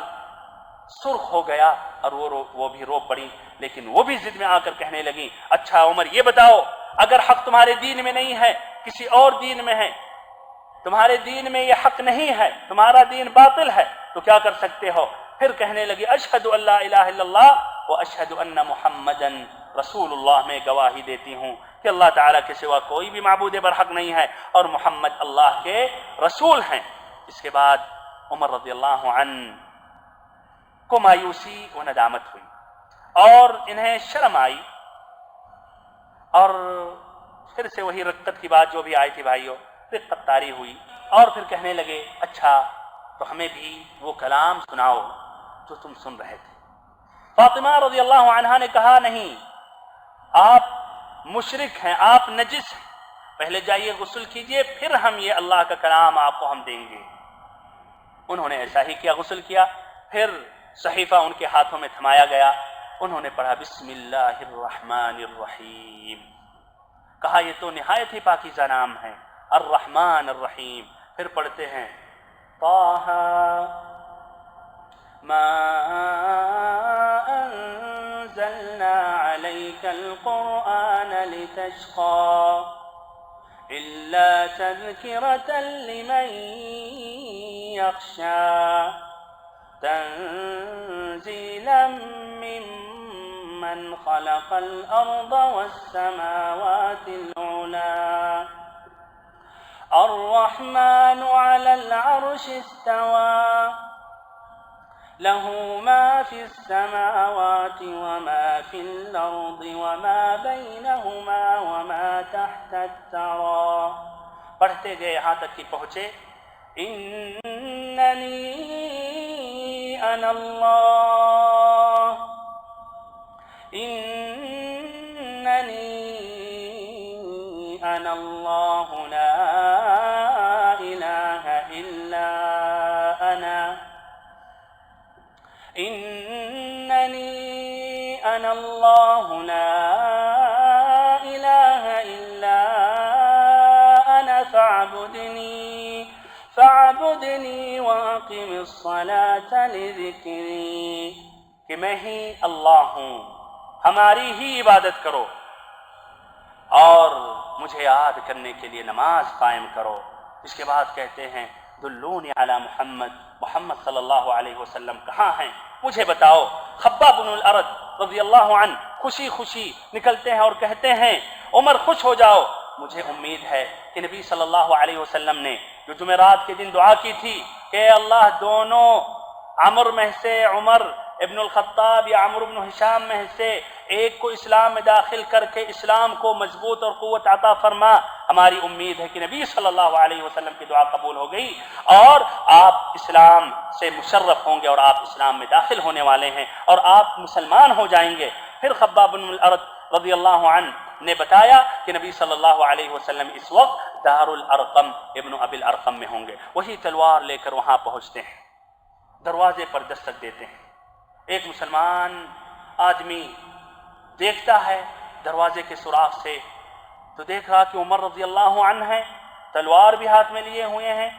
سرخ ہو گیا اور وہ بھی رو پڑی۔ لیکن وہ بھی ضد میں آ کر کہنے لگی اچھا عمر یہ بتاؤ، اگر حق تمہارے دین میں نہیں ہے، کسی اور دین میں ہے، تمہارے دین میں یہ حق نہیں ہے، تمہارا دین باطل ہے، تو کیا کر سکتے ہو؟ پھر کہنے لگی اشہد ان لا الہ الا اللہ و اشہد ان محمدن رسول اللہ، میں گواہی دیتی ہوں کہ اللہ تعالیٰ کے سوا کوئی بھی معبود برحق نہیں ہے اور محمد اللہ کے رسول ہیں۔ اس کے بعد عمر رضی اللہ عنہ کو مایوسی و ندامت ہوئی اور انہیں شرم آئی، اور پھر سے وہی رقت کی بات جو بھی آئی تھی بھائیو، رقت طاری ہوئی، اور پھر کہنے لگے اچھا تو ہمیں بھی وہ کلام سناؤ جو تم سن رہے تھے۔ فاطمہ رضی اللہ عنہا نے کہا نہیں، آپ مشرک ہیں، آپ نجس ہیں، پہلے جائیے غسل کیجئے، پھر ہم یہ اللہ کا کلام آپ کو ہم دیں گے۔ انہوں نے ایسا ہی کیا، غسل کیا، پھر صحیفہ ان کے ہاتھوں میں تھمایا گیا، انہوں نے پڑھا بسم اللہ الرحمن الرحیم، کہا یہ تو نہایت ہی پاکیزہ نام ہے، الرحمن الرحیم۔ پھر پڑھتے ہیں طٰہٰ ما انزلنا علیک القرآن لتشقى الا تذکرة لمن یخشى تنزیلا ممن خلق الارض والسماوات العلی الرحمن على العرش استوى له ما في السماوات وما في الأرض وما بينهما وما تحت الثرى۔ پڑھتے گئے یہاں تک کہ پہنچے اننی انا اللہ اننی انا اللہ لا الہ الا انا فاعبدنی واقم الصلاة لذکری، کہ میں ہی اللہ ہوں، ہماری ہی عبادت کرو اور مجھے یاد کرنے کے لیے نماز قائم کرو۔ اس کے بعد کہتے ہیں دلونی علی محمد، محمد صلی اللہ علیہ وسلم کہاں ہیں مجھے بتاؤ۔ خباب بن الارت رضی اللہ عنہ خوشی خوشی نکلتے ہیں اور کہتے ہیں عمر خوش ہو جاؤ، مجھے امید ہے کہ نبی صلی اللہ علیہ وسلم نے جو جمعرات کے دن دعا کی تھی کہ اللہ دونوں عمر میں سے عمر ابن الخطاب یا عمر بن ہشام میں سے ایک کو اسلام میں داخل کر کے اسلام کو مضبوط اور قوت عطا فرما، ہماری امید ہے کہ نبی صلی اللہ علیہ وسلم کی دعا قبول ہو گئی اور آپ اسلام سے مشرف ہوں گے اور آپ اسلام میں داخل ہونے والے ہیں اور آپ مسلمان ہو جائیں گے۔ پھر خباب بن الارت رضی اللہ عنہ نے بتایا کہ نبی صلی اللہ علیہ وسلم اس وقت دار الارقم ابن ابی الارقم میں ہوں گے۔ وہی تلوار لے کر وہاں پہنچتے ہیں، دروازے پر دستک دیتے ہیں۔ ایک مسلمان آدمی دیکھتا ہے دروازے کے سوراخ سے، تو دیکھ رہا کہ عمر رضی اللہ عنہ ہیں، تلوار بھی ہاتھ میں لیے ہوئے ہیں،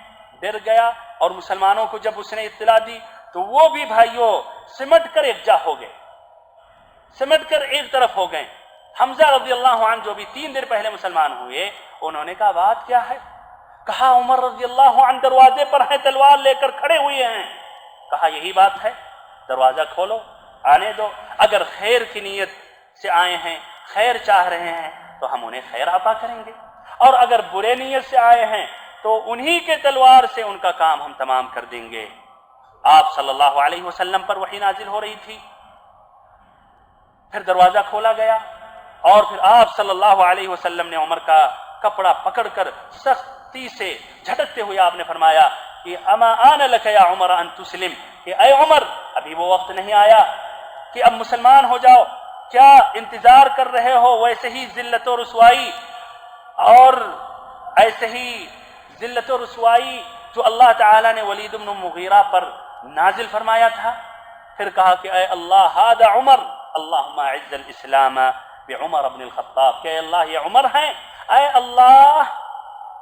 ڈر گیا اور مسلمانوں کو جب اس نے اطلاع دی تو وہ بھی بھائیوں سمٹ کر یکجا ہو گئے، سمٹ کر ایک طرف ہو گئے۔ حمزہ رضی اللہ عنہ جو بھی 3 دن پہلے مسلمان ہوئے، انہوں نے کہا بات کیا ہے؟ کہا عمر رضی اللہ عنہ دروازے پر ہیں، تلوار لے کر کھڑے ہوئے ہیں۔ کہا یہی بات ہے، دروازہ کھولو، آنے دو، اگر خیر کی نیت سے آئے ہیں، خیر چاہ رہے ہیں تو ہم انہیں خیر عطا کریں گے، اور اگر برے نیت سے آئے ہیں تو انہی کے تلوار سے ان کا کام ہم تمام کر دیں گے۔ آپ صلی اللہ علیہ وسلم پر وحی نازل ہو رہی تھی۔ پھر دروازہ کھولا گیا اور پھر آپ صلی اللہ علیہ وسلم نے عمر کا کپڑا پکڑ کر سختی سے جھٹکتے ہوئے آپ نے فرمایا کہ اما آن لک یا عمر ان تسلم، کہ اے عمر ابھی وہ وقت نہیں آیا کہ اب مسلمان ہو جاؤ، کیا انتظار کر رہے ہو ویسے ہی ذلت و رسوائی، اور ایسے ہی ذلت و رسوائی جو اللہ تعالیٰ نے ولید بن مغیرہ پر نازل فرمایا تھا۔ پھر کہا کہ اے اللہ ھذا عمر اللہم اعز الاسلام بعمر بن الخطاب، کہ اے اللہ یہ عمر ہیں، اے اللہ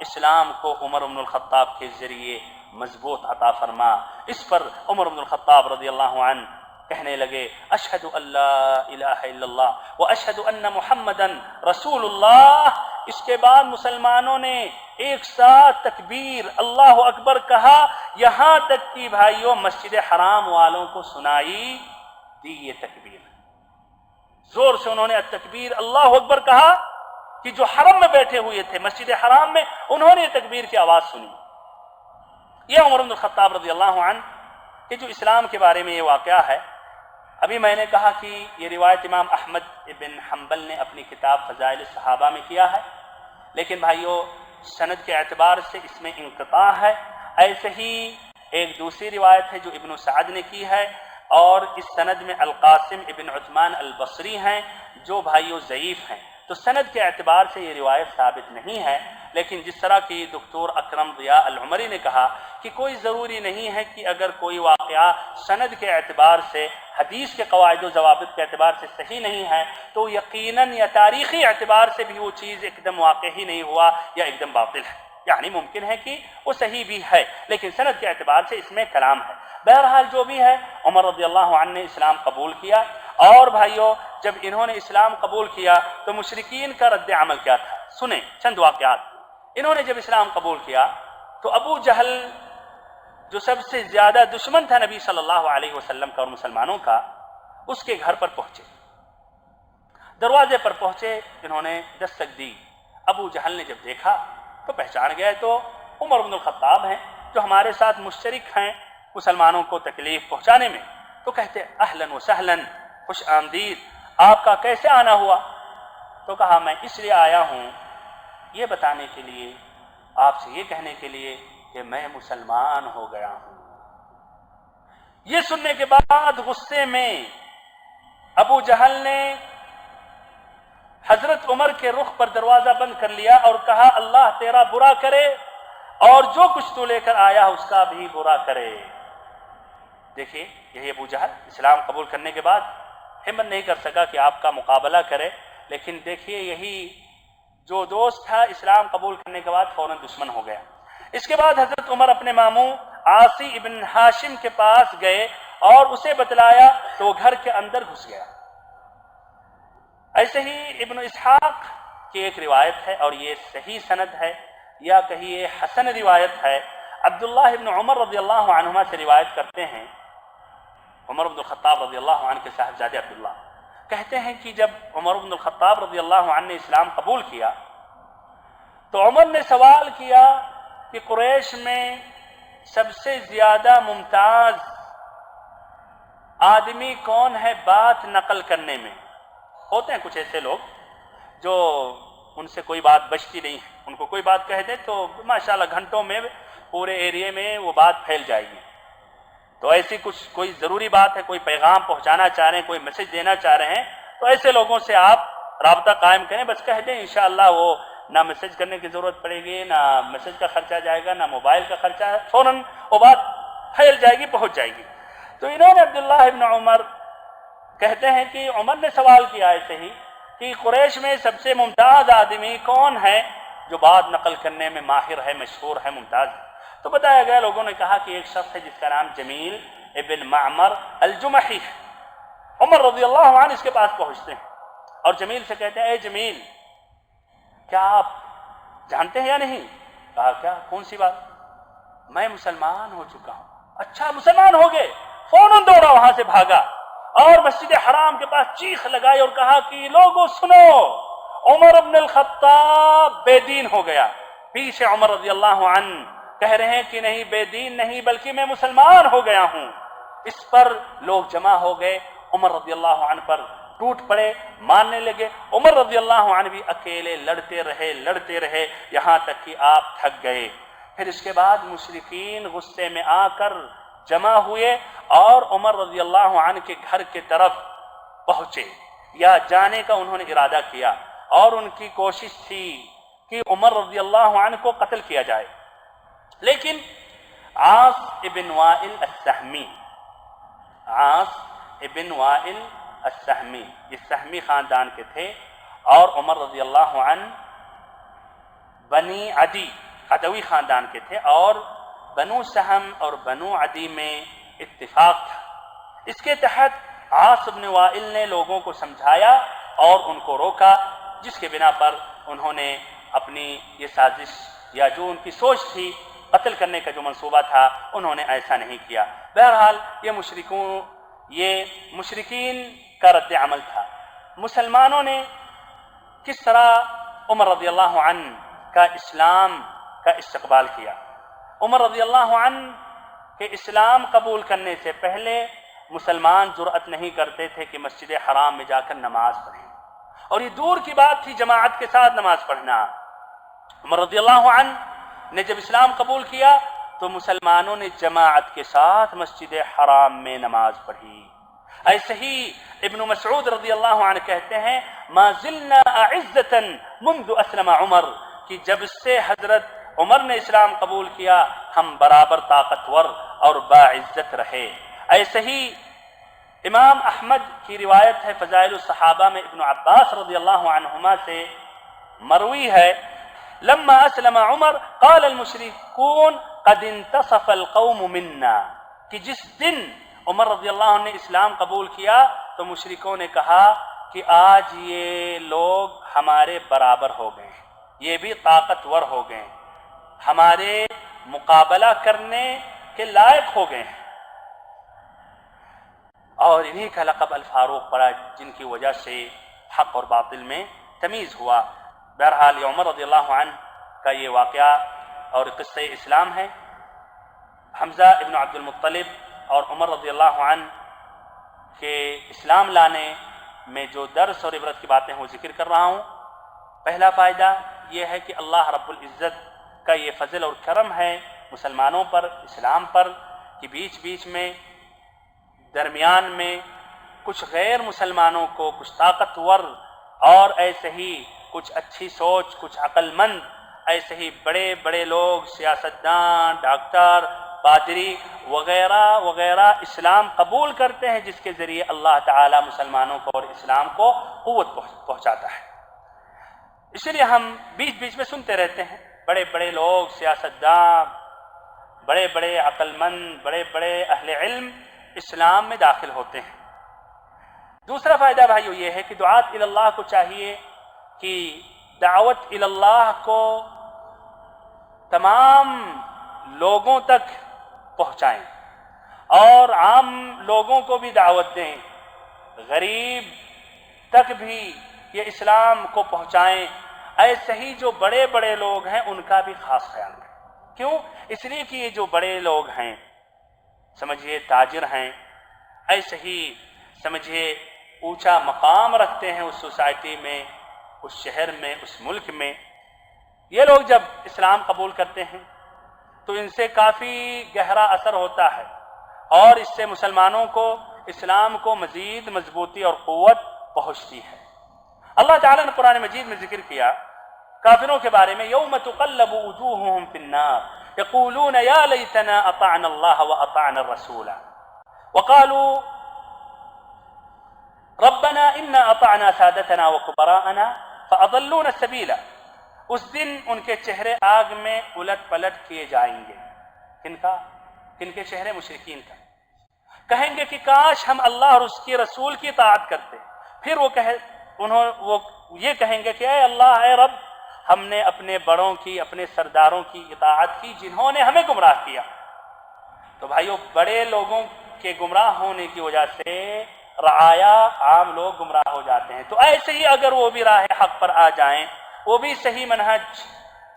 اسلام کو عمر بن الخطاب کے ذریعے مضبوط عطا فرما۔ اس پر عمر بن الخطاب رضی اللہ عنہ کہنے لگے اشہد ان لا الہ الا اللہ و اشہد ان محمدن رسول اللہ۔ اس کے بعد مسلمانوں نے ایک ساتھ تکبیر اللہ اکبر کہا، یہاں تک کہ بھائیوں مسجد حرام والوں کو سنائی دی یہ تکبیر، زور سے انہوں نے التکبیر اللہ اکبر کہا کہ جو حرم میں بیٹھے ہوئے تھے مسجد حرام میں، انہوں نے تکبیر کی آواز سنی۔ یہ عمر بن الخطاب رضی اللہ عنہ کہ جو اسلام کے بارے میں یہ واقعہ ہے، ابھی میں نے کہا کہ یہ روایت امام احمد بن حنبل نے اپنی کتاب فضائل الصحابہ میں کیا ہے، لیکن بھائیوں سند کے اعتبار سے اس میں انقطاع ہے۔ ایسے ہی ایک دوسری روایت ہے جو ابن سعد نے کی ہے، اور اس سند میں القاسم ابن عثمان البصری ہیں جو بھائیوں ضعیف ہیں، تو سند کے اعتبار سے یہ روایت ثابت نہیں ہے۔ لیکن جس طرح کی دکتور اکرم ضیاء العمری نے کہا کہ کوئی ضروری نہیں ہے کہ اگر کوئی واقعہ سند کے اعتبار سے حدیث کے قواعد و ضوابط کے اعتبار سے صحیح نہیں ہے تو یقیناً یا تاریخی اعتبار سے بھی وہ چیز ایک دم واقع ہی نہیں ہوا یا ایک دم باطل ہے، یعنی ممکن ہے کہ وہ صحیح بھی ہے لیکن سند کے اعتبار سے اس میں کلام ہے۔ بہرحال جو بھی ہے، عمر رضی اللہ عنہ نے اسلام قبول کیا، اور بھائیوں جب انہوں نے اسلام قبول کیا تو مشرکین کا رد عمل کیا تھا، سنیں چند واقعات۔ انہوں نے جب اسلام قبول کیا تو ابو جہل جو سب سے زیادہ دشمن تھا نبی صلی اللہ علیہ وسلم کا اور مسلمانوں کا، اس کے گھر پر پہنچے، دروازے پر پہنچے، انہوں نے دستک دی۔ ابو جہل نے جب دیکھا تو پہچان گئے تو عمر بن الخطاب ہیں جو ہمارے ساتھ مشترک ہیں مسلمانوں کو تکلیف پہنچانے میں، تو کہتے اہلاً و سہلاً، خوش آمدید، آپ کا کیسے آنا ہوا؟ تو کہا میں اس لیے آیا ہوں یہ بتانے کے لیے، آپ سے یہ کہنے کے لیے کہ میں مسلمان ہو گیا ہوں۔ یہ سننے کے بعد غصے میں ابو جہل نے حضرت عمر کے رخ پر دروازہ بند کر لیا اور کہا اللہ تیرا برا کرے اور جو کچھ تو لے کر آیا اس کا بھی برا کرے۔ دیکھیے یہی ابو جہل اسلام قبول کرنے کے بعد ہمت نہیں کر سکا کہ آپ کا مقابلہ کرے، لیکن دیکھیے یہی جو دوست تھا اسلام قبول کرنے کے بعد فوراً دشمن ہو گیا۔ اس کے بعد حضرت عمر اپنے ماموں عاصی ابن ہاشم کے پاس گئے اور اسے بتلایا تو وہ گھر کے اندر گھس گیا۔ ایسے ہی ابن اسحاق کی ایک روایت ہے اور یہ صحیح سند ہے یا کہیے حسن روایت ہے، عبداللہ ابن عمر رضی اللہ عنہما سے روایت کرتے ہیں، عمر بن الخطاب رضی اللہ عنہ کے صاحبزادے عبداللہ کہتے ہیں کہ جب عمر بن الخطاب رضی اللہ عنہ نے اسلام قبول کیا تو عمر نے سوال کیا کہ قریش میں سب سے زیادہ ممتاز آدمی کون ہے بات نقل کرنے میں؟ ہوتے ہیں کچھ ایسے لوگ جو ان سے کوئی بات بچتی نہیں ہے، ان کو کوئی بات کہہ دے تو ماشاءاللہ گھنٹوں میں پورے ایریے میں وہ بات پھیل جائے گی۔ تو ایسی کوئی ضروری بات ہے، کوئی پیغام پہنچانا چاہ رہے ہیں، کوئی میسج دینا چاہ رہے ہیں تو ایسے لوگوں سے آپ رابطہ قائم کریں، بس کہہ دیں انشاءاللہ وہ نہ میسج کرنے کی ضرورت پڑے گی، نہ میسج کا خرچہ جائے گا، نہ موبائل کا خرچہ، فوراً وہ بات پھیل جائے گی، پہنچ جائے گی۔ تو انہوں نے عبداللہ ابن عمر کہتے ہیں کہ عمر نے سوال کیا ایسے ہی کہ قریش میں سب سے ممتاز آدمی کون ہے جو بات نقل کرنے میں ماہر ہے، مشہور ہے، ممتاز ہے؟ تو بتایا گیا، لوگوں نے کہا کہ ایک شخص ہے جس کا نام جمیل ابن معمر الجمحی ہے۔ عمر رضی اللہ عنہ اس کے پاس پہنچتے ہیں اور جمیل سے کہتے ہیں، اے جمیل، کیا آپ جانتے ہیں یا نہیں؟ کہا کیا، کون سی بات؟ میں مسلمان ہو چکا ہوں۔ اچھا مسلمان ہو گئے؟ فوراً دوڑا وہاں سے بھاگا اور مسجد حرام کے پاس چیخ لگائی اور کہا کہ لوگوں سنو، عمر بن الخطاب بے دین ہو گیا۔ پیچھے عمر رضی اللہ عنہ کہہ رہے ہیں کہ نہیں، بے دین نہیں بلکہ میں مسلمان ہو گیا ہوں۔ اس پر لوگ جمع ہو گئے، عمر رضی اللہ عنہ پر ٹوٹ پڑے، مارنے لگے۔ عمر رضی اللہ عنہ بھی اکیلے لڑتے رہے یہاں تک کہ آپ تھک گئے۔ پھر اس کے بعد مشرکین غصے میں آ کر جمع ہوئے اور عمر رضی اللہ عنہ کے گھر کے طرف پہنچے یا جانے کا انہوں نے ارادہ کیا، اور ان کی کوشش تھی کہ عمر رضی اللہ عنہ کو قتل کیا جائے، لیکن عاص ابن وائل السہمی یہ سہمی خاندان کے تھے، اور عمر رضی اللہ عنہ بنی عدوی خاندان کے تھے، اور بنو سہم اور بنو عدی میں اتفاق تھا۔ اس کے تحت عاص بن وائل نے لوگوں کو سمجھایا اور ان کو روکا، جس کے بنا پر انہوں نے اپنی یہ سازش یا جو ان کی سوچ تھی قتل کرنے کا جو منصوبہ تھا انہوں نے ایسا نہیں کیا۔ بہرحال یہ مشرکین کا رد عمل تھا۔ مسلمانوں نے کس طرح عمر رضی اللہ عنہ کا اسلام کا استقبال کیا؟ عمر رضی اللہ عنہ کے اسلام قبول کرنے سے پہلے مسلمان جرأت نہیں کرتے تھے کہ مسجد حرام میں جا کر نماز پڑھیں، اور یہ دور کی بات تھی جماعت کے ساتھ نماز پڑھنا۔ عمر رضی اللہ عنہ نے جب اسلام قبول کیا تو مسلمانوں نے جماعت کے ساتھ مسجد حرام میں نماز پڑھی۔ ایسے ہی ابن مسعود رضی اللہ عنہ کہتے ہیں، ما زلنا اعزتا منذ اسلم عمر، کہ جب سے حضرت عمر نے اسلام قبول کیا ہم برابر طاقتور اور باعزت رہے۔ ایسے ہی امام احمد کی روایت ہے فضائل الصحابہ میں، ابن عباس رضی اللہ عنہما سے مروی ہے، لما اسلم عمر قال المشركون قد انتصف القوم منا، کہ جس دن عمر رضی اللہ عنہ نے اسلام قبول کیا تو مشرکوں نے کہا کہ آج یہ لوگ ہمارے برابر ہو گئے، یہ بھی طاقتور ہو گئے، ہمارے مقابلہ کرنے کے لائق ہو گئے ہیں۔ اور انہی کا لقب الفاروق پڑا، جن کی وجہ سے حق اور باطل میں تمیز ہوا۔ بہرحال یہ عمر رضی اللہ عنہ کا یہ واقعہ اور قصہ اسلام ہے۔ حمزہ ابن عبد المطلب اور عمر رضی اللہ عنہ کے اسلام لانے میں جو درس اور عبرت کی باتیں وہ ذکر کر رہا ہوں۔ پہلا فائدہ یہ ہے کہ اللہ رب العزت کا یہ فضل اور کرم ہے مسلمانوں پر، اسلام پر، کہ بیچ بیچ میں درمیان میں کچھ غیر مسلمانوں کو، کچھ طاقتور اور ایسے ہی کچھ اچھی سوچ، کچھ عقل مند، ایسے ہی بڑے بڑے لوگ، سیاستدان، ڈاکٹر، پادری وغیرہ وغیرہ اسلام قبول کرتے ہیں، جس کے ذریعے اللہ تعالی مسلمانوں کو اور اسلام کو قوت پہنچاتا ہے۔ اسی لیے ہم بیچ بیچ میں سنتے رہتے ہیں بڑے بڑے لوگ، سیاستدان، بڑے بڑے عقل مند، بڑے بڑے اہل علم اسلام میں داخل ہوتے ہیں۔ دوسرا فائدہ بھائیو یہ ہے کہ دعات اللہ کو چاہیے کہ دعوت اللہ کو تمام لوگوں تک پہنچائیں اور عام لوگوں کو بھی دعوت دیں، غریب تک بھی یہ اسلام کو پہنچائیں۔ ایسے ہی جو بڑے بڑے لوگ ہیں ان کا بھی خاص خیال رکھیں۔ کیوں؟ اس لیے کہ یہ جو بڑے لوگ ہیں، سمجھیے تاجر ہیں، ایسے ہی سمجھیے اونچا مقام رکھتے ہیں اس سوسائٹی میں، اس شہر میں، اس ملک میں، یہ لوگ جب اسلام قبول کرتے ہیں تو ان سے کافی گہرا اثر ہوتا ہے اور اس سے مسلمانوں کو، اسلام کو مزید مضبوطی اور قوت پہنچتی ہے۔ اللہ تعالیٰ نے قرآن مجید میں ذکر کیا کافروں کے بارے میں، یوم تقلب وجوہہم فی النار یقولون یا لیتنا اطعنا اللہ واطعنا الرسول وقالوا ربنا انا اطعنا سادتنا وکبراءنا فاضلونا السبیل۔ اس دن ان کے چہرے آگ میں الٹ پلٹ کیے جائیں گے۔ کن کا؟ کن کے چہرے؟ مشرکین کا۔ کہیں گے کہ کاش ہم اللہ اور اس کی رسول کی اطاعت کرتے۔ پھر وہ یہ کہیں گے کہ اے اللہ، اے رب، ہم نے اپنے بڑوں کی، اپنے سرداروں کی اطاعت کی جنہوں نے ہمیں گمراہ کیا۔ تو بھائیو، بڑے لوگوں کے گمراہ ہونے کی وجہ سے رعایا، عام لوگ گمراہ ہو جاتے ہیں۔ تو ایسے ہی اگر وہ بھی راہ حق پر آ جائیں، وہ بھی صحیح منہج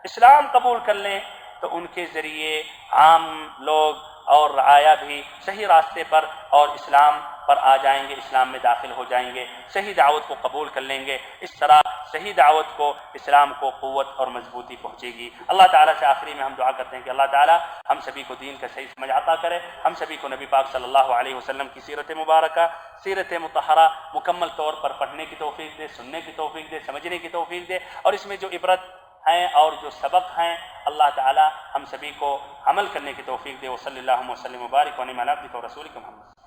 اسلام قبول کر لیں، تو ان کے ذریعے عام لوگ اور رعایا بھی صحیح راستے پر اور اسلام پر آ جائیں گے، اسلام میں داخل ہو جائیں گے، صحیح دعوت کو قبول کر لیں گے۔ اس طرح صحیح دعوت کو، اسلام کو قوت اور مضبوطی پہنچے گی۔ اللہ تعالیٰ سے آخری میں ہم دعا کرتے ہیں کہ اللہ تعالیٰ ہم سبھی کو دین کا صحیح سمجھ عطا کرے، ہم سبھی کو نبی پاک صلی اللہ علیہ وسلم کی سیرت مبارکہ، سیرت مطہرہ مکمل طور پر پڑھنے کی توفیق دے، سننے کی توفیق دے، سمجھنے کی توفیق دے، اور اس میں جو عبرت ہیں اور جو سبق ہیں اللہ تعالی ہم سبھی کو عمل کرنے کی توفیق دے۔ وصلی اللہ وسلم وبارک علی عبدک ورسولک محمد۔